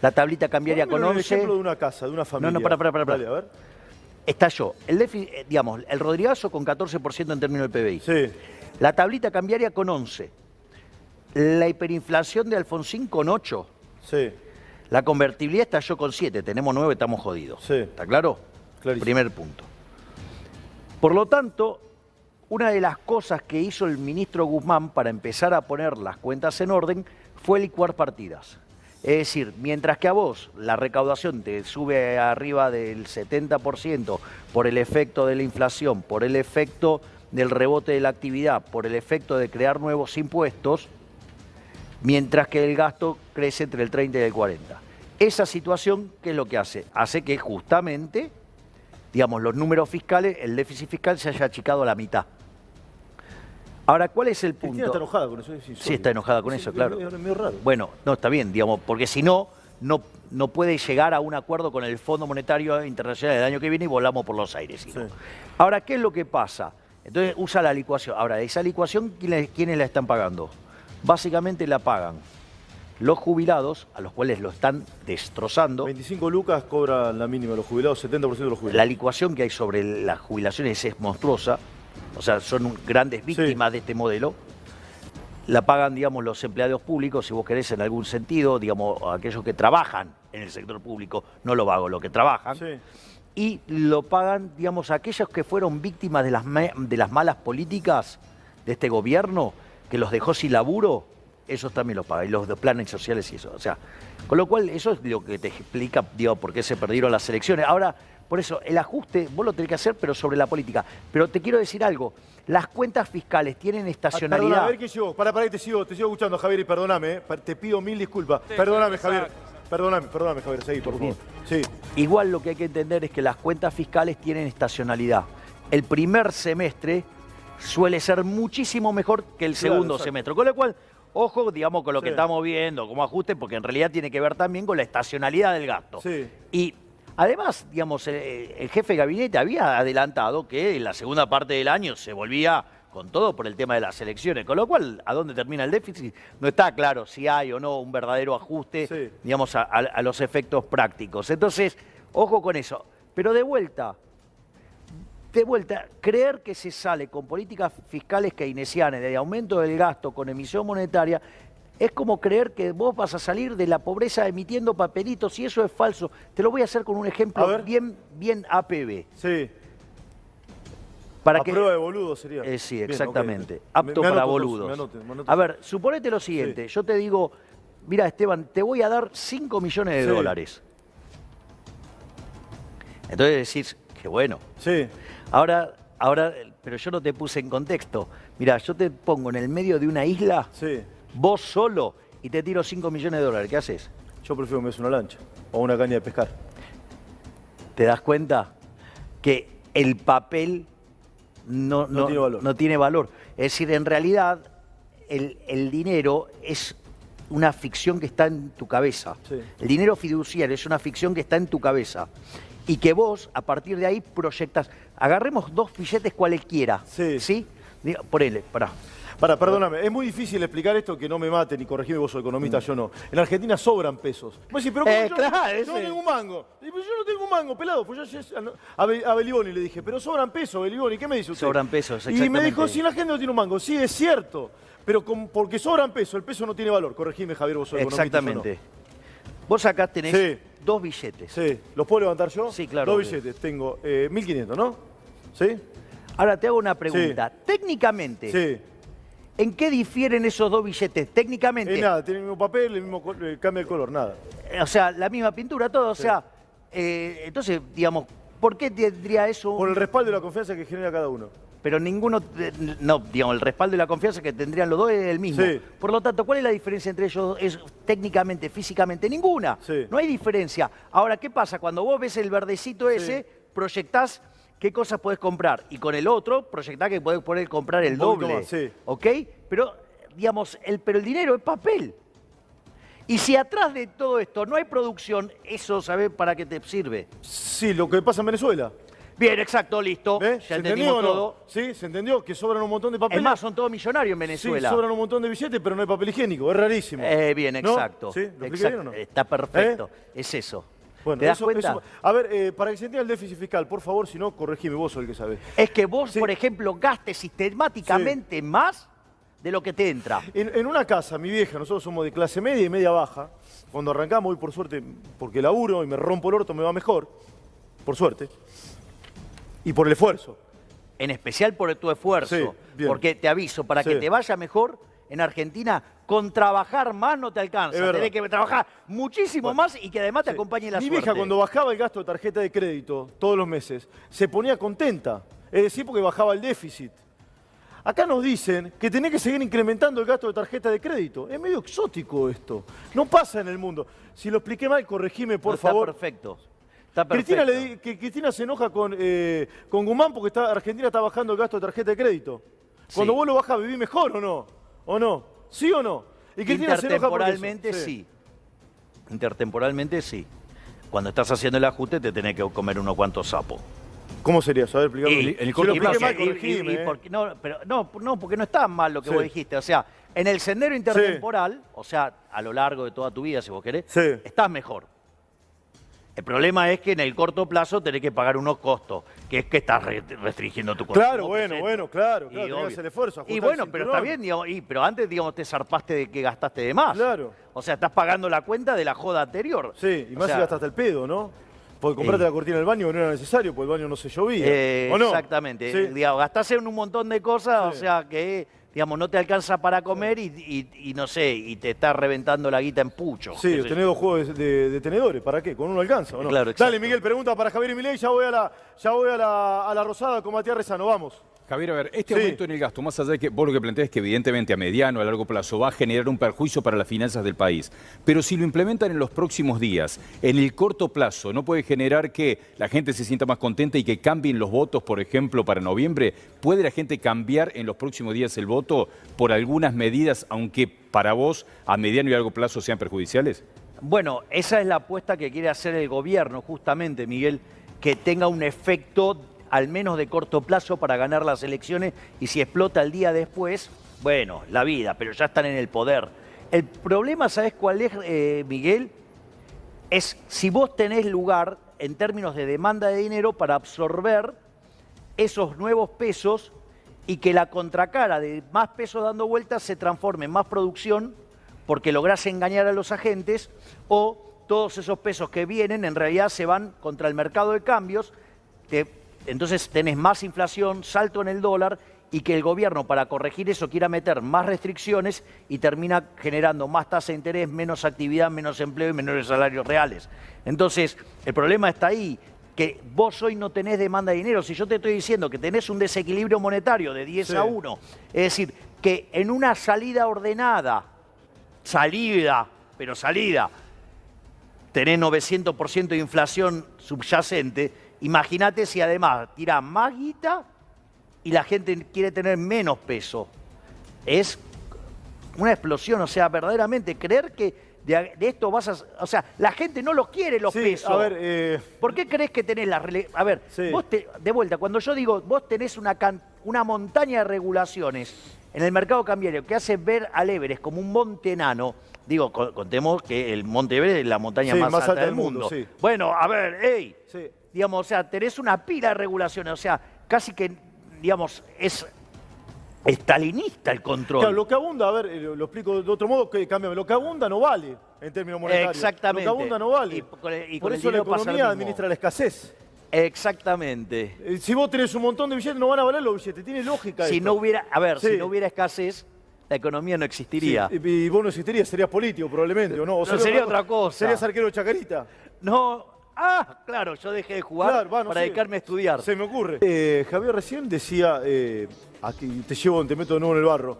La tablita cambiaria con 11. Un ejemplo de una casa, de una familia. No, para. Dale, a ver. Estalló el déficit, digamos, el Rodrigazo con 14% en términos del PBI. Sí. La tablita cambiaria con 11. La hiperinflación de Alfonsín con 8. Sí. La convertibilidad estalló con 7. Tenemos 9, estamos jodidos. Sí. ¿Está claro? Clarísimo. Primer punto. Por lo tanto, una de las cosas que hizo el ministro Guzmán para empezar a poner las cuentas en orden fue licuar partidas. Es decir, mientras que a vos la recaudación te sube arriba del 70% por el efecto de la inflación, por el efecto del rebote de la actividad, por el efecto de crear nuevos impuestos, mientras que el gasto crece entre el 30 y el 40%. Esa situación, ¿qué es lo que hace? Hace que justamente, digamos, los números fiscales, el déficit fiscal se haya achicado a la mitad. Ahora, ¿cuál es el punto? Cristina está enojada con eso. Sí, está enojada con eso, claro. Es medio raro. Bueno, no, está bien, digamos, porque si no puede llegar a un acuerdo con el Fondo Monetario Internacional el año que viene y volamos por los aires. ¿Sí? Ahora, ¿qué es lo que pasa? Entonces usa la licuación. Ahora, esa licuación, ¿quiénes la están pagando? Básicamente la pagan los jubilados, a los cuales lo están destrozando. 25 lucas cobran la mínima los jubilados, 70% de los jubilados. La licuación que hay sobre las jubilaciones es monstruosa. O sea, son grandes víctimas de este modelo. La pagan, digamos, los empleados públicos, si vos querés, en algún sentido, digamos, aquellos que trabajan en el sector público, no lo vago, los que trabajan. Sí. Y lo pagan, digamos, aquellos que fueron víctimas de las malas políticas de este gobierno, que los dejó sin laburo, esos también lo pagan, y los de planes sociales y eso. O sea, con lo cual, eso es lo que te explica, digo, por qué se perdieron las elecciones. Ahora, por eso, el ajuste vos lo tenés que hacer, pero sobre la política. Pero te quiero decir algo, las cuentas fiscales tienen estacionalidad. Perdona, a ver qué sigo. Para, te sigo escuchando, Javier, y perdóname, te pido 1000 disculpas. Perdóname, Javier. Perdóname, Javier, seguí, por favor. Sí. Igual lo que hay que entender es que las cuentas fiscales tienen estacionalidad. El primer semestre suele ser muchísimo mejor que el segundo semestre. Con lo cual, ojo, digamos, con lo que estamos viendo como ajuste, porque en realidad tiene que ver también con la estacionalidad del gasto. Sí. Y Además, digamos, el jefe de gabinete había adelantado que en la segunda parte del año se volvía con todo por el tema de las elecciones, con lo cual, ¿a dónde termina el déficit? No está claro si hay o no un verdadero ajuste, Sí. digamos, a los efectos prácticos. Entonces, ojo con eso. Pero de vuelta, creer que se sale con políticas fiscales keynesianas de aumento del gasto con emisión monetaria es como creer que vos vas a salir de la pobreza emitiendo papelitos y eso es falso. Te lo voy a hacer con un A ejemplo ver. bien APB. Sí. Para A que, prueba de boludo sería. sí, Bien, exactamente. ok. Apto Me para anoto, boludos. me anoto. A ver, suponete lo siguiente. Yo te digo, mira, Esteban, te voy a dar 5 millones de Sí. dólares. Entonces decís, qué bueno. Sí. Ahora, pero yo no te puse en contexto. Mira, yo te pongo en el medio de una isla, Sí. vos solo, y te tiro 5 millones de dólares. ¿Qué haces? Yo prefiero que me des una lancha o una caña de pescar. ¿Te das cuenta que el papel no tiene valor. no tiene valor? Es decir, en realidad, el dinero es una ficción que está en tu cabeza. Sí. El dinero fiduciario es una ficción que está en tu cabeza. Y que vos, a partir de ahí, proyectas. Agarremos 2 billetes cualquiera. Sí. ¿Sí? Ponele, pará. Perdóname, es muy difícil explicar esto que no me maten y corregime, vos sos economista, yo no. En Argentina sobran pesos. Vos decís, pero ¿cómo yo, claro, yo no ese. tengo un mango? Y, pero yo no tengo un mango, pelado. Pues yo a Beliboni le dije, pero sobran pesos, Beliboni, ¿qué me dice usted? Sobran pesos, Y me exactamente. dijo, si la gente no tiene un mango, sí, es cierto. Pero porque sobran pesos, el peso no tiene valor. Corregime, Javier, vos sos economista. Exactamente. Vos acá tenés Sí. 2 billetes. Sí, ¿los puedo levantar yo? Sí, claro, 2 obvio. billetes, tengo 1.500, ¿no? ¿Sí? Ahora te hago una pregunta. Técnicamente, Sí. ¿en qué difieren esos 2 billetes? Técnicamente. Nada, tiene el mismo papel, el mismo cambia el color, nada. O sea, la misma pintura, todo. O sea, entonces, digamos, ¿por qué tendría eso? Por el respaldo y la confianza que genera cada uno. Pero ninguno, no, digamos, el respaldo y la confianza que tendrían los dos es el mismo. Sí. Por lo tanto, ¿cuál es la diferencia entre ellos? Es técnicamente, físicamente, ninguna. Sí. No hay diferencia. Ahora, ¿qué pasa? Cuando vos ves el verdecito ese, proyectás qué cosas podés comprar. Y con el otro, proyectás que podés poder comprar el Un poquito doble. más, sí. ¿Ok? Pero, digamos, pero el dinero es papel. Y si atrás de todo esto no hay producción, eso, ¿sabés para qué te sirve? Sí, lo que pasa en Venezuela. Bien, exacto, listo. ¿Ves? Ya ¿Se entendió entendimos o no? todo. Sí, ¿se entendió? Que sobran un montón de papeles. Es más, son todos millonarios en sí, Venezuela. sobran un montón de billetes, pero no hay papel higiénico. Es rarísimo. Bien, ¿No? exacto. ¿Sí? ¿Lo expliqué Exacto. bien o no? Está perfecto. Es eso. Bueno, ¿Te das cuenta? A ver, para que se entienda el déficit fiscal, por favor, si no, corregime, vos sos el que sabés. Es que vos, Sí. por ejemplo, gastes sistemáticamente más de lo que te entra. En una casa, mi vieja, nosotros somos de clase media y media baja. Cuando arrancamos, hoy por suerte, porque laburo y me rompo el orto, me va mejor. Por suerte. Y por el esfuerzo. En especial por tu esfuerzo. Sí, bien. Porque te aviso, para Sí. que te vaya mejor en Argentina, con trabajar más no te alcanza. Es verdad. Tenés que trabajar muchísimo más y que además te Sí. acompañe la Mi suerte. vieja, cuando bajaba el gasto de tarjeta de crédito todos los meses, se ponía contenta. Es decir, porque bajaba el déficit. Acá nos dicen que tenés que seguir incrementando el gasto de tarjeta de crédito. Es medio exótico esto. No pasa en el mundo. Si lo expliqué mal, corregime, por No, está favor. perfecto. Está perfecto. Que Cristina se enoja con Guzmán porque Argentina está bajando el gasto de tarjeta de crédito. Cuando Sí. vos lo bajás, ¿vivís mejor o no? ¿O no? ¿Sí o no? Y Cristina se enoja por eso. Intertemporalmente sí. Intertemporalmente sí. Cuando estás haciendo el ajuste te tenés que comer unos cuantos sapos. ¿Como sería eso? A ver, explícame. en el Si corto lo expliqué plazo. mal, corregime, ¿eh? porque, no, porque no está mal lo que Sí. vos dijiste. O sea, en el sendero intertemporal, o sea, a lo largo de toda tu vida, si vos querés, Sí. estás mejor. El problema es que en el corto plazo tenés que pagar unos costos, que es que estás restringiendo tu consumo. Claro, bueno, claro, Y tenés que obvio. hacer el esfuerzo. Y ajustar bueno, el pero cinturón. está bien, digamos, pero antes, digamos, te zarpaste de que gastaste de más. Claro. O sea, estás pagando la cuenta de la joda anterior. Sí, y O más sea, si gastaste el pedo, ¿no? Porque comprarte la cortina del baño no era necesario, porque el baño no se llovía. ¿O no? Exactamente. Sí. Digamos, gastás en un montón de cosas, Sí. o sea que, digamos, no te alcanza para comer y no sé, y te está reventando la guita en pucho. Sí, qué sé tenés dos juegos de tenedores. ¿Para qué? ¿Con uno alcanza o no? Claro, exacto. Dale, Miguel, pregunta para Javier y Milei. Ya voy a la Rosada con Matías Rezano. Vamos. Javier, a ver, este Sí. aumento en el gasto, más allá de que vos lo que planteás es que evidentemente a mediano, a largo plazo va a generar un perjuicio para las finanzas del país. Pero si lo implementan en los próximos días, en el corto plazo, ¿no puede generar que la gente se sienta más contenta y que cambien los votos, por ejemplo, para noviembre? ¿Puede la gente cambiar en los próximos días el voto por algunas medidas, aunque para vos a mediano y largo plazo sean perjudiciales? Bueno, esa es la apuesta que quiere hacer el gobierno, justamente, Miguel, que tenga un efecto al menos de corto plazo para ganar las elecciones, y si explota el día después, bueno, la vida, pero ya están en el poder. El problema, ¿sabes cuál es, Miguel? Es si vos tenés lugar, en términos de demanda de dinero, para absorber esos nuevos pesos y que la contracara de más pesos dando vueltas se transforme en más producción porque lográs engañar a los agentes, o todos esos pesos que vienen en realidad se van contra el mercado de cambios, entonces tenés más inflación, salto en el dólar, y que el gobierno para corregir eso quiera meter más restricciones y termina generando más tasa de interés, menos actividad, menos empleo y menores salarios reales. Entonces, el problema está ahí, que vos hoy no tenés demanda de dinero. Si yo te estoy diciendo que tenés un desequilibrio monetario de 10-1, es decir, que en una salida ordenada, pero salida, tenés 900% de inflación subyacente, imagínate si además tirás más guita y la gente quiere tener menos peso. Es una explosión, o sea, verdaderamente creer que de esto vas a... O sea, la gente no los quiere los pesos. A ver, ¿por qué crees que tenés las... A ver, vos de vuelta, cuando yo digo, vos tenés una montaña de regulaciones en el mercado cambiario que hace ver al Everest como un monte enano, digo, contemos que el Monte Everest es la montaña más alta del mundo. Sí. Bueno, a ver, digamos, o sea, tenés una pila de regulaciones, o sea, casi que, digamos, es estalinista el control. Claro, lo que abunda, a ver, lo explico de otro modo, que cámbiame, lo que abunda no vale en términos monetarios. Exactamente. Lo que abunda no vale. Y por eso la economía administra la escasez. Exactamente. Si vos tenés un montón de billetes, no van a valer los billetes. Tiene lógica si esto. no hubiera, a ver, si no hubiera escasez, la economía no existiría. Sí, y vos no existirías, serías político probablemente, ¿o no? O sería otra cosa. ¿Serías arquero de Chacarita? No. Ah, claro, yo dejé de jugar para dedicarme a estudiar. Se me ocurre. Javier recién decía, aquí te meto de nuevo en el barro,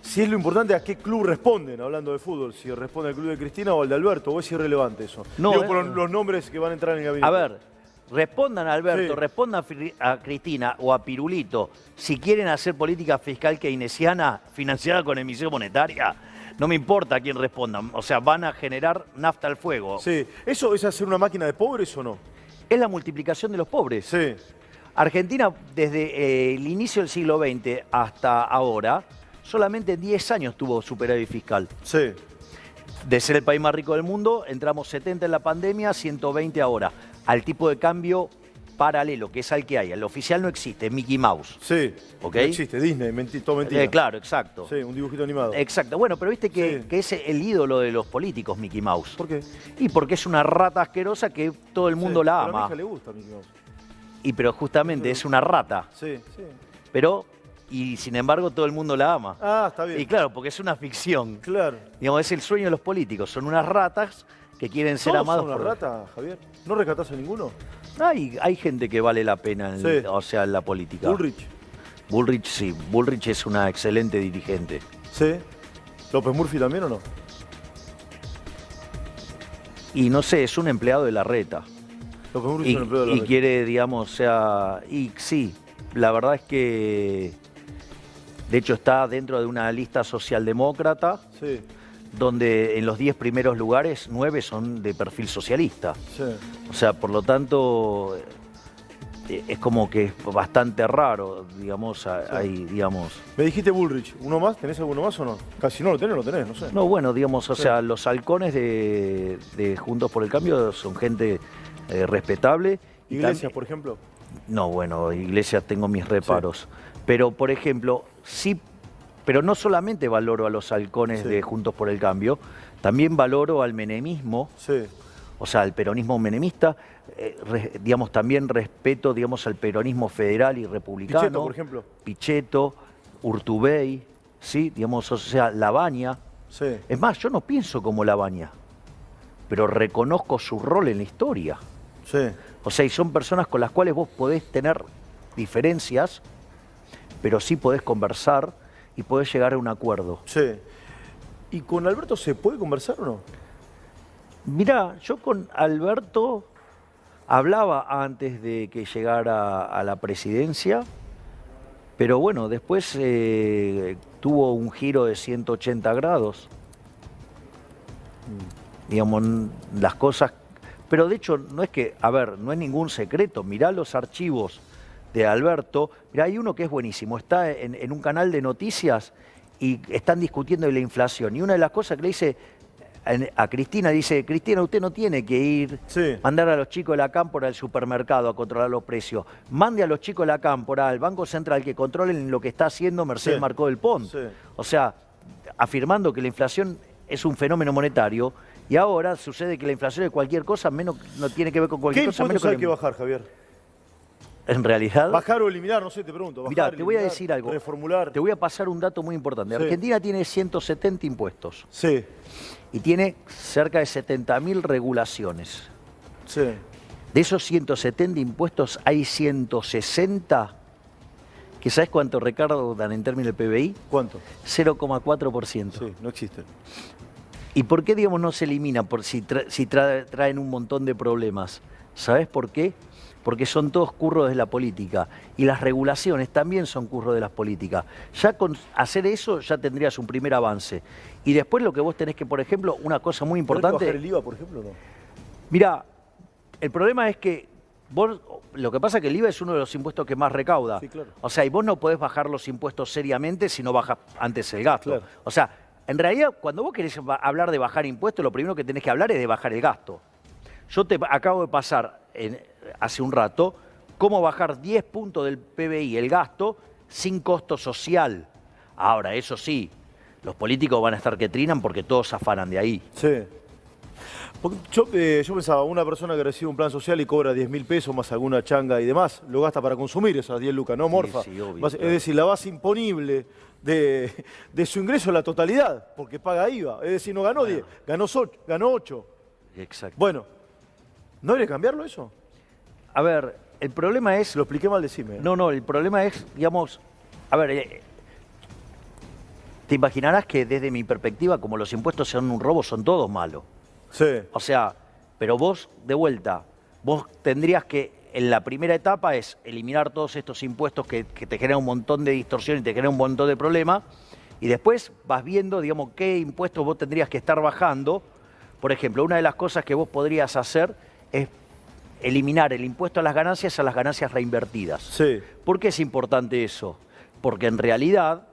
si es lo importante a qué club responden, hablando de fútbol, si responde al club de Cristina o al de Alberto, o es irrelevante eso. No, digo, por los nombres que van a entrar en el gabinete. A ver, respondan a Alberto, respondan a Cristina o a Pirulito, si quieren hacer política fiscal keynesiana financiada con emisión monetaria. No me importa a quién respondan, o sea, van a generar nafta al fuego. Sí, ¿eso es hacer una máquina de pobres o no? Es la multiplicación de los pobres. Sí. Argentina, desde el inicio del siglo XX hasta ahora, solamente 10 años tuvo superávit fiscal. Sí. De ser el país más rico del mundo, entramos 70 en la pandemia, 120 ahora. Al tipo de cambio paralelo, que es al que hay. El oficial no existe, es Mickey Mouse. Sí, ¿ok? No existe, Disney, todo mentira. Claro, exacto. Sí, un dibujito animado. Exacto. Bueno, pero viste que es el ídolo de los políticos, Mickey Mouse. ¿Por qué? Y porque es una rata asquerosa que todo el mundo la ama. Pero a mi hija le gusta Mickey Mouse. Pero justamente es una rata. Sí. Y sin embargo todo el mundo la ama. Ah, está bien. Y claro, porque es una ficción. Claro. Digamos, es el sueño de los políticos. Son unas ratas que quieren ser amados. ¿Son una rata, Javier? ¿No rescatás a ninguno? Hay gente que vale la pena, o sea, en la política. Bullrich sí. Bullrich es una excelente dirigente. Sí. ¿López Murphy también o no? Y no sé, es un empleado de Larreta. López Murphy es un empleado de Larreta. Y quiere, digamos, o sea... Y sí, la verdad es que... De hecho, está dentro de una lista socialdemócrata. Sí. Donde en los 10 primeros lugares, 9 son de perfil socialista. Sí. O sea, por lo tanto, es como que es bastante raro, digamos, ahí, digamos... Me dijiste Bullrich, ¿uno más? ¿Tenés alguno más o no? Casi no lo tenés, no sé. No, bueno, digamos, o sea, los halcones de Juntos por el Cambio son gente respetable. Iglesias, por ejemplo. No, bueno, Iglesias tengo mis reparos. Sí. Pero, por ejemplo, sí... Pero no solamente valoro a los halcones de Juntos por el Cambio, también valoro al menemismo, o sea, al peronismo menemista, digamos, también respeto, digamos, al peronismo federal y republicano. Pichetto, por ejemplo. Pichetto, Urtubey, ¿sí? Digamos, o sea, Labaña. Sí. Es más, yo no pienso como Labaña, pero reconozco su rol en la historia. Sí. O sea, y son personas con las cuales vos podés tener diferencias, pero sí podés conversar y podés llegar a un acuerdo. Sí. ¿Y con Alberto se puede conversar o no? Mirá, yo con Alberto hablaba antes de que llegara a la presidencia, pero bueno, después tuvo un giro de 180 grados. digamos, las cosas. Pero de hecho, no es que, a ver, no es ningún secreto. Mirá los archivos de Alberto. Mirá, hay uno que es buenísimo. Está en un canal de noticias y están discutiendo de la inflación. Y una de las cosas que le dice a Cristina, dice, Cristina, usted no tiene que ir, mandar a los chicos de la cámpora al supermercado a controlar los precios. Mande a los chicos de la cámpora al Banco Central que controlen lo que está haciendo Mercedes Marcó del Pont. O sea, afirmando que la inflación es un fenómeno monetario y ahora sucede que la inflación es cualquier cosa, menos no tiene que ver con cualquier cosa. ¿Qué impuestos hay que bajar, Javier? En realidad... ¿Bajar o eliminar? No sé, te pregunto. Mirá, te voy a decir algo. Reformular. Te voy a pasar un dato muy importante. Argentina tiene 170 impuestos. Sí. Y tiene cerca de 70.000 regulaciones. Sí. De esos 170 impuestos hay 160 que ¿sabes cuánto recaudan en términos del PBI? ¿Cuánto? 0,4%. Sí, no existen. ¿Y por qué, digamos, no se eliminan si traen un montón de problemas? ¿Sabes por qué? Porque son todos curros de la política. Y las regulaciones también son curros de las políticas. Ya con hacer eso ya tendrías un primer avance. Y después lo que vos tenés que, por ejemplo, una cosa muy importante... ¿Tenés que bajar el IVA, por ejemplo, o no? Mirá, el problema es que vos... Lo que pasa es que el IVA es uno de los impuestos que más recauda. Sí, claro. O sea, y vos no podés bajar los impuestos seriamente si no bajas antes el gasto. Claro. O sea, en realidad, cuando vos querés hablar de bajar impuestos, lo primero que tenés que hablar es de bajar el gasto. Yo te acabo de pasar hace un rato cómo bajar 10 puntos del PBI el gasto sin costo social. Ahora, eso sí, los políticos van a estar que trinan porque todos afanan de ahí. Sí. Yo pensaba, una persona que recibe un plan social y cobra 10.000 pesos más alguna changa y demás, lo gasta para consumir esas 10 lucas, ¿no, Morfa? Sí, obvio, es decir, la base imponible de su ingreso es la totalidad, porque paga IVA. Es decir, no ganó 10, ganó 8. Exacto. Bueno, ¿no habría que cambiarlo eso? A ver, el problema es... Si lo expliqué mal, decime. No, el problema es, digamos... A ver, te imaginarás que desde mi perspectiva, como los impuestos son un robo, son todos malos. Sí. O sea, pero vos, de vuelta, vos tendrías que, en la primera etapa, es eliminar todos estos impuestos que te generan un montón de distorsión y te generan un montón de problemas, y después vas viendo, digamos, qué impuestos vos tendrías que estar bajando. Por ejemplo, una de las cosas que vos podrías hacer es eliminar el impuesto a las ganancias reinvertidas. Sí. ¿Por qué es importante eso? Porque en realidad,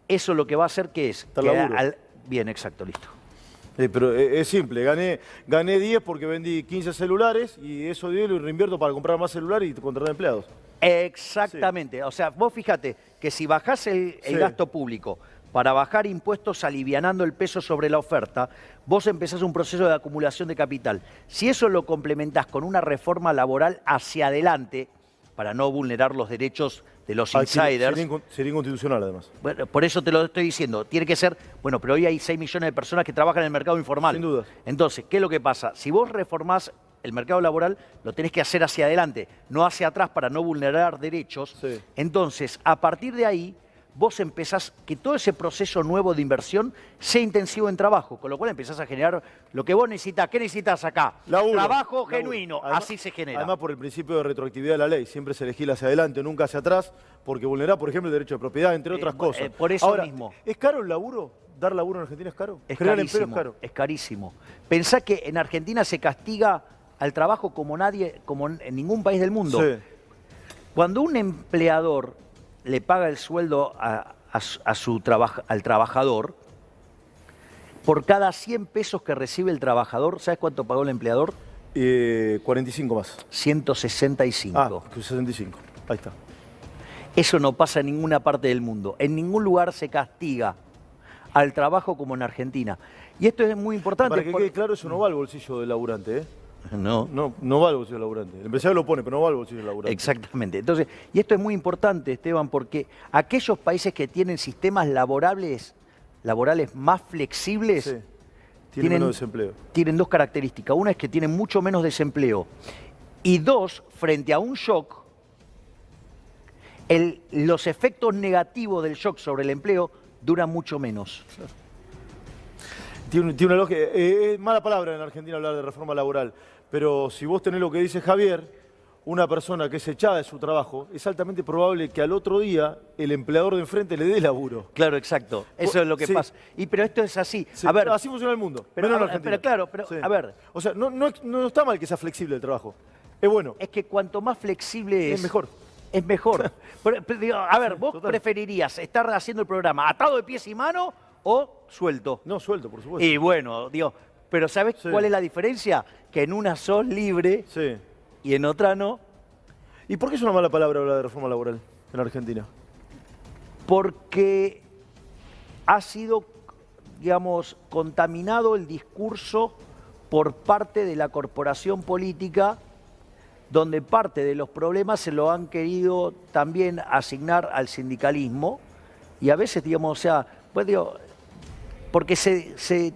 eso lo que va a hacer que es... Bien, exacto, listo. Pero es simple, gané 10 porque vendí 15 celulares y eso 10 lo reinvierto para comprar más celulares y contratar empleados. Exactamente. Sí. O sea, vos fíjate que si bajás el gasto público para bajar impuestos alivianando el peso sobre la oferta, vos empezás un proceso de acumulación de capital. Si eso lo complementás con una reforma laboral hacia adelante, para no vulnerar los derechos de los insiders... Sería inconstitucional, además. Bueno, por eso te lo estoy diciendo. Tiene que ser... Bueno, pero hoy hay 6 millones de personas que trabajan en el mercado informal. Sin duda. Entonces, ¿qué es lo que pasa? Si vos reformás el mercado laboral, lo tenés que hacer hacia adelante, no hacia atrás para no vulnerar derechos. Sí. Entonces, a partir de ahí, vos empezás que todo ese proceso nuevo de inversión sea intensivo en trabajo, con lo cual empezás a generar lo que vos necesitas. ¿Qué necesitas acá? Laburo, trabajo genuino, además, así se genera. Además, por el principio de retroactividad de la ley, siempre se legisla hacia adelante, nunca hacia atrás, porque vulnera, por ejemplo, el derecho de propiedad, entre otras cosas. Por eso Ahora, mismo. ¿Es caro el laburo? ¿Dar laburo en Argentina es caro? Es carísimo, es caro. Es carísimo. Pensá que en Argentina se castiga al trabajo como en ningún país del mundo. Sí. Cuando un empleador le paga el sueldo al trabajador, por cada 100 pesos que recibe el trabajador, ¿sabes cuánto pagó el empleador? 45 más. 165. Ah, 65. Ahí está. Eso no pasa en ninguna parte del mundo. En ningún lugar se castiga al trabajo como en Argentina. Y esto es muy importante. Para que quede claro, eso no va al bolsillo del laburante, ¿eh? No va al bolsillo del laburante. El empresario lo pone, pero no va al bolsillo del laburante. Exactamente. Entonces, y esto es muy importante, Esteban, porque aquellos países que tienen sistemas laborales más flexibles, sí, tienen menos desempleo. Tienen dos características. Una es que tienen mucho menos desempleo. Y dos, frente a un shock, los efectos negativos del shock sobre el empleo duran mucho menos. Claro. Tiene una lógica. Es mala palabra en Argentina hablar de reforma laboral, pero si vos tenés lo que dice Javier, una persona que es echada de su trabajo, es altamente probable que al otro día el empleador de enfrente le dé laburo. Claro, exacto. Eso es lo que Sí. pasa. Pero esto es así. Sí, A ver, así funciona el mundo. pero, menos en Argentina. pero claro, pero Sí. a ver, O sea, no está mal que sea flexible el trabajo. Es bueno. es que cuanto más flexible Es mejor. Es mejor. Pero digo, a ver, ¿vos Total. preferirías estar haciendo el programa atado de pies y manos o suelto? No, suelto, por supuesto. Y bueno, digo, pero ¿sabés Sí. cuál es la diferencia? Que en una sos libre Sí. y en otra no. ¿Y por qué es una mala palabra hablar de reforma laboral en Argentina? Porque ha sido, digamos, contaminado el discurso por parte de la corporación política, donde parte de los problemas se lo han querido también asignar al sindicalismo y a veces, digamos, o sea, pues digo, porque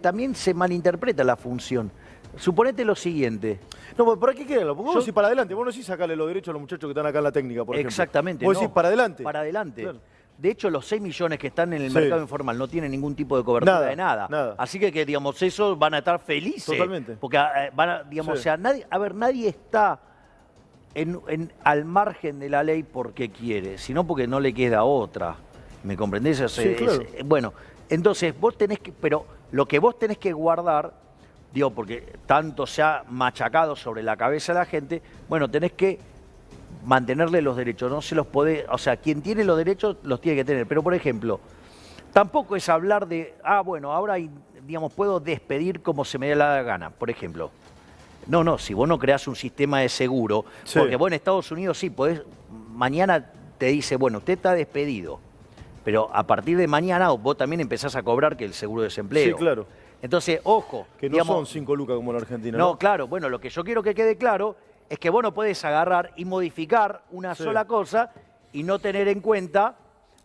también se malinterpreta la función. Suponete lo siguiente. No, ¿por qué quererlo? Porque vos Yo- decís para adelante, vos no decís sacarle los derechos a los muchachos que están acá en la técnica, por ejemplo. Exactamente. Vos no. decís para adelante. Para adelante. Claro. De hecho, los 6 millones que están en el Sí. mercado informal no tienen ningún tipo de cobertura Nada, de nada. nada. Así que, digamos, esos van a estar felices. Totalmente. Porque van a, digamos, Sí. o sea, nadie está al margen de la ley porque quiere, sino porque no le queda otra. ¿Me comprendés? O sea, Sí, claro. bueno, entonces vos tenés que, pero lo que vos tenés que guardar, digo, porque tanto se ha machacado sobre la cabeza de la gente, bueno, tenés que mantenerle los derechos, no se los podés, o sea, quien tiene los derechos los tiene que tener. Pero, por ejemplo, tampoco es hablar de, bueno, ahora, digamos, puedo despedir como se me dé la gana, por ejemplo. No, si vos no creás un sistema de seguro, Sí. porque vos en Estados Unidos sí podés, mañana te dice, bueno, usted está despedido, pero a partir de mañana vos también empezás a cobrar que el seguro de desempleo. Sí, claro. Entonces, ojo. Que no digamos, son 5 lucas como en Argentina, no, claro, bueno, lo que yo quiero que quede claro es que vos no podés agarrar y modificar una Sí. sola cosa y no tener en cuenta,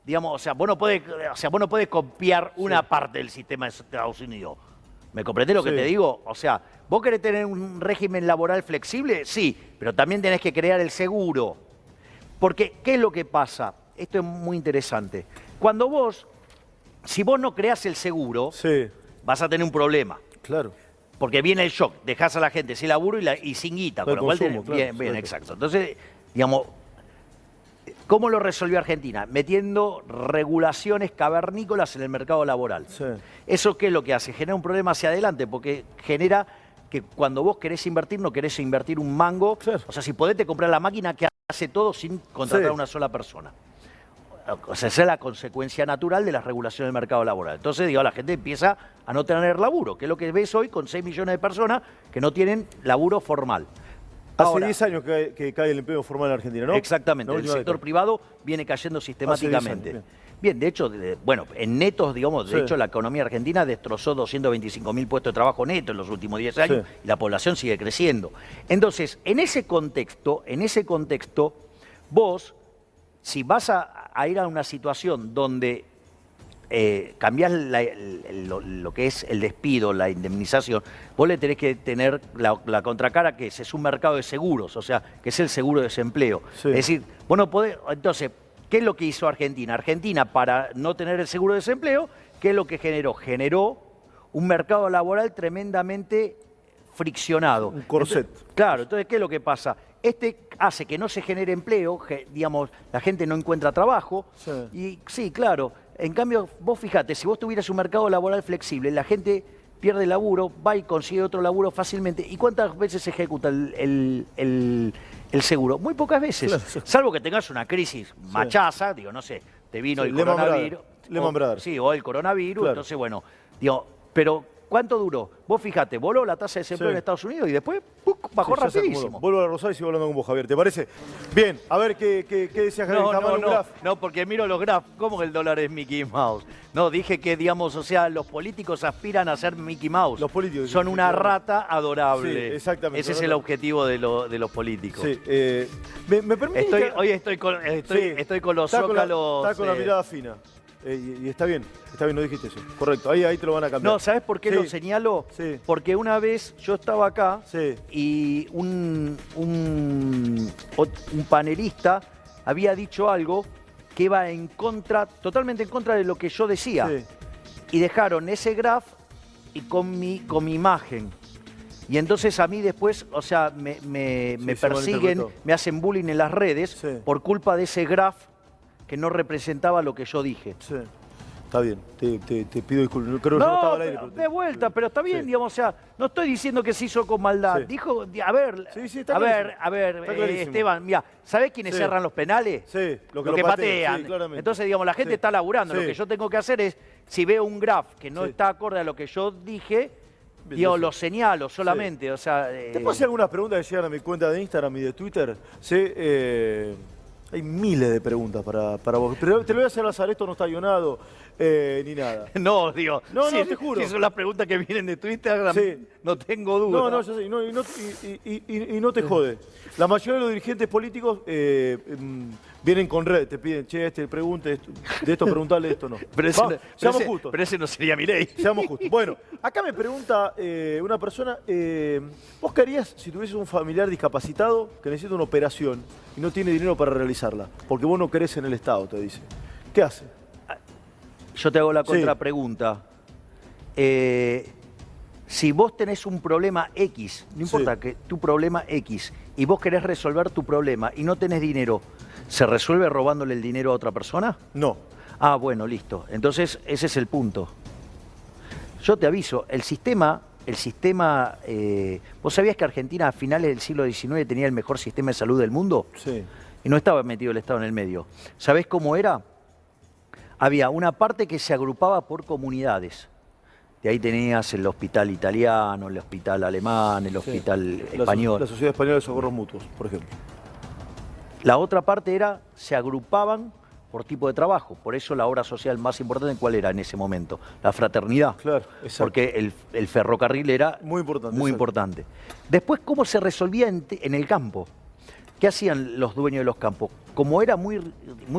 digamos, o sea, vos no podés copiar una parte del sistema de Estados Unidos. ¿Me comprendés lo que Sí. te digo? O sea, ¿vos querés tener un régimen laboral flexible? Sí, pero también tenés que crear el seguro. Porque, ¿qué es lo que pasa? Esto es muy interesante. Cuando si vos no creás el seguro, Sí, vas a tener un problema. claro. Porque viene el shock, dejás a la gente sin laburo y sin guita, con El lo cual consumo, claro, bien, cierto. exacto. Entonces, digamos, ¿cómo lo resolvió Argentina? Metiendo regulaciones cavernícolas en el mercado laboral. Sí. ¿Eso qué es lo que hace? Genera un problema hacia adelante, porque genera que cuando vos querés invertir, no querés invertir un mango. Claro. O sea, si podés te comprar la máquina que hace todo sin contratar Sí. a una sola persona. O sea, esa es la consecuencia natural de las regulaciones del mercado laboral. Entonces, digo, la gente empieza a no tener laburo, que es lo que ves hoy con 6 millones de personas que no tienen laburo formal. Hace Ahora, 10 años que cae el empleo formal en Argentina, ¿no? exactamente, La el última sector década. privado viene cayendo sistemáticamente. años, Bien, de hecho, bueno, en netos, digamos, de Sí. hecho la economía argentina destrozó 225.000 puestos de trabajo netos en los últimos 10 años Sí. y la población sigue creciendo. Entonces, en ese contexto, vos, si vas a ir a una situación donde cambiás lo que es el despido, la indemnización, vos le tenés que tener la contracara que es un mercado de seguros, o sea, que es el seguro de desempleo. Sí. Es decir, vos no podés, entonces, ¿qué es lo que hizo Argentina? Argentina, para no tener el seguro de desempleo, ¿qué es lo que generó? Generó un mercado laboral tremendamente friccionado. Un corset. Claro, entonces, ¿qué es lo que pasa? Este hace que no se genere empleo, digamos, la gente no encuentra trabajo. Sí. Y sí, claro. En cambio, vos fíjate, si vos tuvieras un mercado laboral flexible, la gente pierde laburo, va y consigue otro laburo fácilmente. ¿Y cuántas veces se ejecuta el seguro? Muy pocas veces. Claro. Salvo que tengas una crisis machaza, digo, no sé, te vino Sí, el Lehman coronavirus. Brothers. Lehman Brothers. Sí, o el coronavirus, Claro. entonces, bueno, digo, pero ¿cuánto duró? Vos fíjate, voló la tasa de desempleo Sí. en Estados Unidos y después ¡puc! Bajó Sí, ya se acomodó. rapidísimo. Vuelvo a Rosario y sigo hablando con vos, Javier, ¿te parece? Bien, a ver qué decía Javier. No, Está mal un graph. no, porque miro los grafos. ¿Cómo que el dólar es Mickey Mouse? No, dije que, digamos, o sea, los políticos aspiran a ser Mickey Mouse. Los políticos, son sí, una claro. rata adorable. Sí, exactamente, Ese es el adorable. objetivo de los políticos. Sí, ¿me permitís que- Hoy estoy con los Está con la- zócalos. Está con la mirada fina. Y está bien, no dijiste eso. Correcto, ahí te lo van a cambiar. No, ¿sabes por qué Sí, lo señalo? Sí. Porque una vez yo estaba acá Sí. y un panelista había dicho algo que iba totalmente en contra de lo que yo decía. Sí. Y dejaron ese graph y con mi imagen. Y entonces a mí después, o sea, me se persiguen, malinterpretó. me hacen bullying en las redes Sí. por culpa de ese graph que no representaba lo que yo dije. Sí. Está bien, te pido disculpas. Creo que yo no estaba al aire. de vuelta, pero está bien, Sí. digamos, o sea, no estoy diciendo que se hizo con maldad. Sí. Dijo, a ver, Sí, sí, está clarísimo. Está clarísimo. Esteban, mira, ¿sabés quiénes Sí. cerran los penales? Sí, lo que patean. sí, claramente. Entonces, digamos, la gente Sí. está laburando. Sí. Lo que yo tengo que hacer es, si veo un graph que no Sí. está acorde a lo que yo dije, Bien, digo, sí. lo señalo solamente. O sea, ¿Te puedo hacer algunas preguntas que llegan a mi cuenta de Instagram y de Twitter? Sí, hay miles de preguntas para vos. Pero te lo voy a hacer al azar, esto no está guionado ni nada. No, digo, No, si, te juro. si son las preguntas que vienen de Twitter, Sí. no tengo duda. No, yo sé, y no te jode. La mayoría de los dirigentes políticos vienen con red, te piden, che, pregunte esto, de esto preguntarle esto, no. Pero ese, Seamos justos. pero ese no sería Milei. Seamos justos. Bueno, acá me pregunta una persona, ¿vos qué harías si tuvieses un familiar discapacitado que necesita una operación y no tiene dinero para realizarla? Porque vos no querés en el Estado, te dice. ¿Qué hace? Yo te hago la Sí. contrapregunta. Si vos tenés un problema X, no importa Sí. que tu problema X, y vos querés resolver tu problema y no tenés dinero, ¿se resuelve robándole el dinero a otra persona? No. Ah, bueno, listo. Entonces, ese es el punto. Yo te aviso, el sistema, ¿vos sabías que Argentina a finales del siglo XIX tenía el mejor sistema de salud del mundo? Sí. Y no estaba metido el Estado en el medio. ¿Sabés cómo era? Había una parte que se agrupaba por comunidades. De ahí tenías el hospital italiano, el hospital alemán, el hospital español. La Sociedad Española de Socorros Mutuos, por ejemplo. La otra parte era, se agrupaban por tipo de trabajo. Por eso la obra social más importante, ¿cuál era en ese momento? La fraternidad. Claro, exacto. Porque el ferrocarril era Muy importante, muy exacto. importante. Después, ¿cómo se resolvía en el campo? ¿Qué hacían los dueños de los campos? Como era muy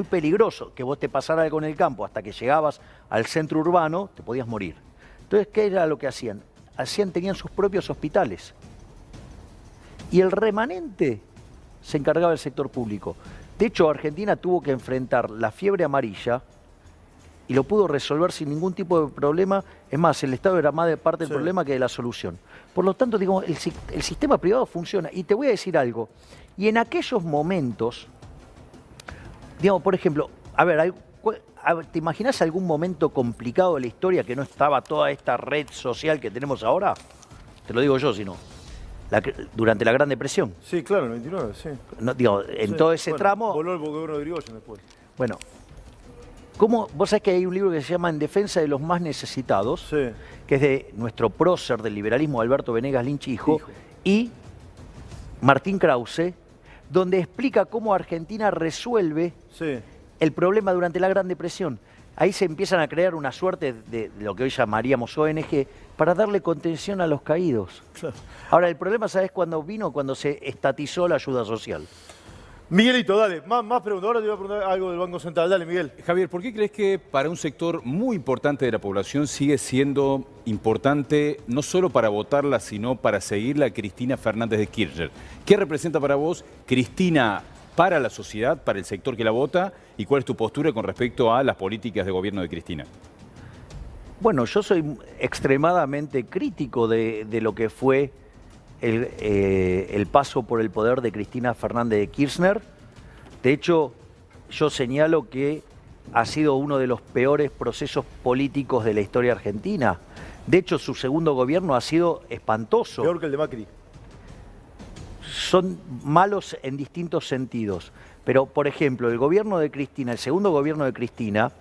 peligroso que vos te pasara algo en el campo hasta que llegabas al centro urbano, te podías morir. Entonces, ¿qué era lo que hacían? Tenían sus propios hospitales. Y el remanente se encargaba del sector público. De hecho, Argentina tuvo que enfrentar la fiebre amarilla y lo pudo resolver sin ningún tipo de problema. Es más, el Estado era más de parte del Sí. problema que de la solución. Por lo tanto, digamos, el sistema privado funciona. Y te voy a decir algo. Y en aquellos momentos, digamos, por ejemplo, a ver, ¿te imaginas algún momento complicado de la historia que no estaba toda esta red social que tenemos ahora? Te lo digo yo, si no. Durante la Gran Depresión. Sí, claro, en el 29, sí. No, digo, en Sí. todo ese Bueno, tramo. Voló el gobierno de Irigoyen después. Bueno, vos sabés que hay un libro que se llama En defensa de los más necesitados, Sí. que es de nuestro prócer del liberalismo, Alberto Venegas Lynch, hijo, Hijo. y Martín Krause, donde explica cómo Argentina resuelve Sí. el problema durante la Gran Depresión. Ahí se empiezan a crear una suerte de lo que hoy llamaríamos ONG para darle contención a los caídos. Claro. Ahora, el problema, ¿sabés cuándo vino? Cuando se estatizó la ayuda social. Miguelito, dale, más preguntas. Ahora te voy a preguntar algo del Banco Central. Dale, Miguel. Javier, ¿por qué crees que para un sector muy importante de la población sigue siendo importante no solo para votarla, sino para seguirla a Cristina Fernández de Kirchner? ¿Qué representa para vos Cristina para la sociedad, para el sector que la vota? ¿Y cuál es tu postura con respecto a las políticas de gobierno de Cristina? Bueno, yo soy extremadamente crítico de lo que fue el paso por el poder de Cristina Fernández de Kirchner. De hecho, yo señalo que ha sido uno de los peores procesos políticos de la historia argentina. De hecho, su segundo gobierno ha sido espantoso. Peor que el de Macri. Son malos en distintos sentidos. Pero, por ejemplo, el gobierno de Cristina, el segundo gobierno de Cristina,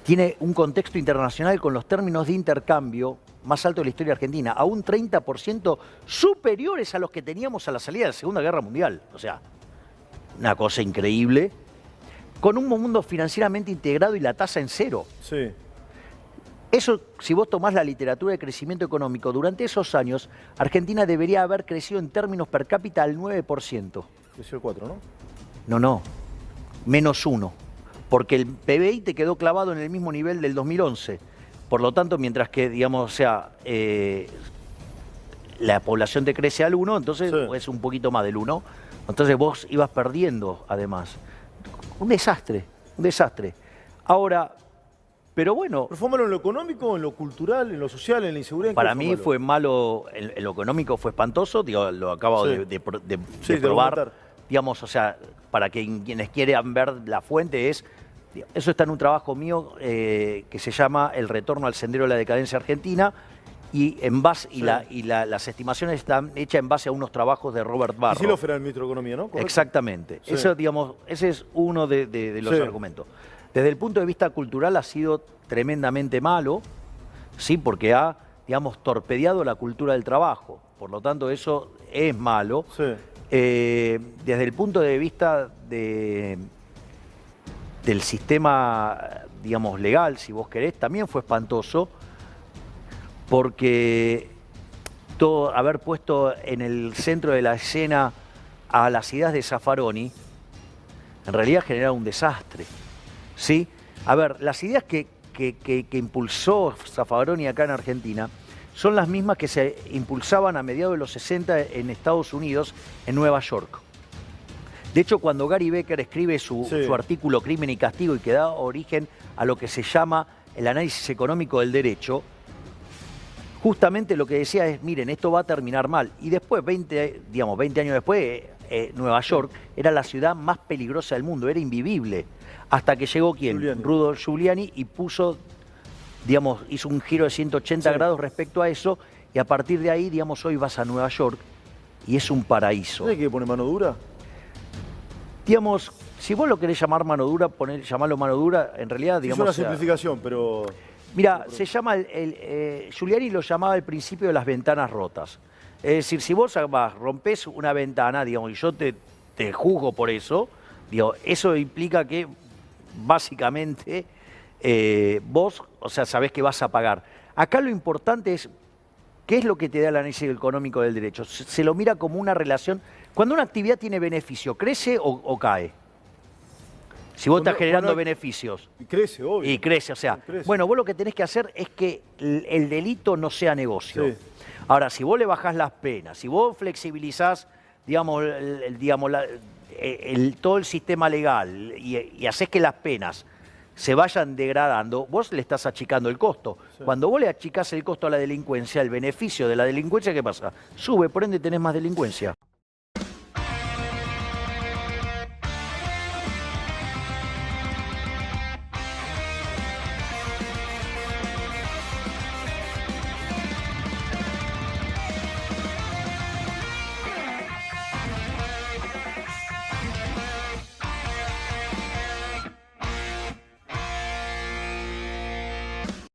tiene un contexto internacional con los términos de intercambio más alto de la historia argentina, a un 30% superiores a los que teníamos a la salida de la Segunda Guerra Mundial. O sea, una cosa increíble. Con un mundo financieramente integrado y la tasa en cero. Sí. Eso, si vos tomás la literatura de crecimiento económico, durante esos años, Argentina debería haber crecido en términos per cápita al 9%. Creció el 4, ¿no? No, -1%. Porque el PBI te quedó clavado en el mismo nivel del 2011. Por lo tanto, mientras que, digamos, o sea, la población te crece al 1, entonces Sí. es un poquito más del 1. Entonces vos ibas perdiendo, además. Un desastre, un desastre. Ahora, Pero bueno, ¿Pero fue malo en lo económico, en lo cultural, en lo social, en la inseguridad? ¿En qué para mí malo? fue malo, en lo económico fue espantoso, digo, lo acabo Sí. de Sí, de probar, argumentar. digamos, o sea, para que quienes quieran ver la fuente eso está en un trabajo mío que se llama El retorno al sendero de la decadencia argentina, y en base Sí. las estimaciones están hechas en base a unos trabajos de Robert Y Barro. sí lo era el ministro de Economía, ¿no? ¿Correcto? Exactamente. Sí. Eso, digamos, ese es uno de los Sí. argumentos. Desde el punto de vista cultural ha sido tremendamente malo, sí, porque ha, digamos, torpedeado la cultura del trabajo. Por lo tanto, eso es malo. Sí. Desde el punto de vista del sistema, digamos, legal, si vos querés, también fue espantoso, porque haber puesto en el centro de la escena a las ideas de Zaffaroni, en realidad genera un desastre, ¿sí? A ver, las ideas que impulsó Zaffaroni acá en Argentina son las mismas que se impulsaban a mediados de los 60 en Estados Unidos, en Nueva York. De hecho, cuando Gary Becker escribe su artículo Crimen y Castigo y que da origen a lo que se llama el análisis económico del derecho, justamente lo que decía es, miren, esto va a terminar mal. Y después, 20 años después, Nueva York era la ciudad más peligrosa del mundo, era invivible. Hasta que llegó ¿quién? Giuliani. Rudolph Giuliani, y puso, digamos, hizo un giro de 180 grados respecto a eso, y a partir de ahí, digamos, hoy vas a Nueva York y es un paraíso. ¿No hay que poner mano dura? Digamos, si vos lo querés llamar mano dura, llamarlo mano dura, en realidad, digamos... Es una simplificación, pero... Mira, se llama, Giuliani lo llamaba el principio de las ventanas rotas. Es decir, si vos rompés una ventana, digamos, y yo te juzgo por eso, digo, eso implica que básicamente vos, o sea, sabés que vas a pagar. Acá lo importante es, ¿qué es lo que te da el análisis económico del derecho? Se lo mira como una relación. Cuando una actividad tiene beneficio, ¿crece o cae? Si vos estás generando beneficios. Y crece, obvio. Y crece, o sea. Crece. Bueno, vos lo que tenés que hacer es que el delito no sea negocio. Sí. Ahora, si vos le bajás las penas, si vos flexibilizás, digamos, todo el sistema legal y hacés que las penas se vayan degradando, vos le estás achicando el costo. Sí. Cuando vos le achicás el costo a la delincuencia, el beneficio de la delincuencia, ¿qué pasa? Sube, por ende tenés más delincuencia.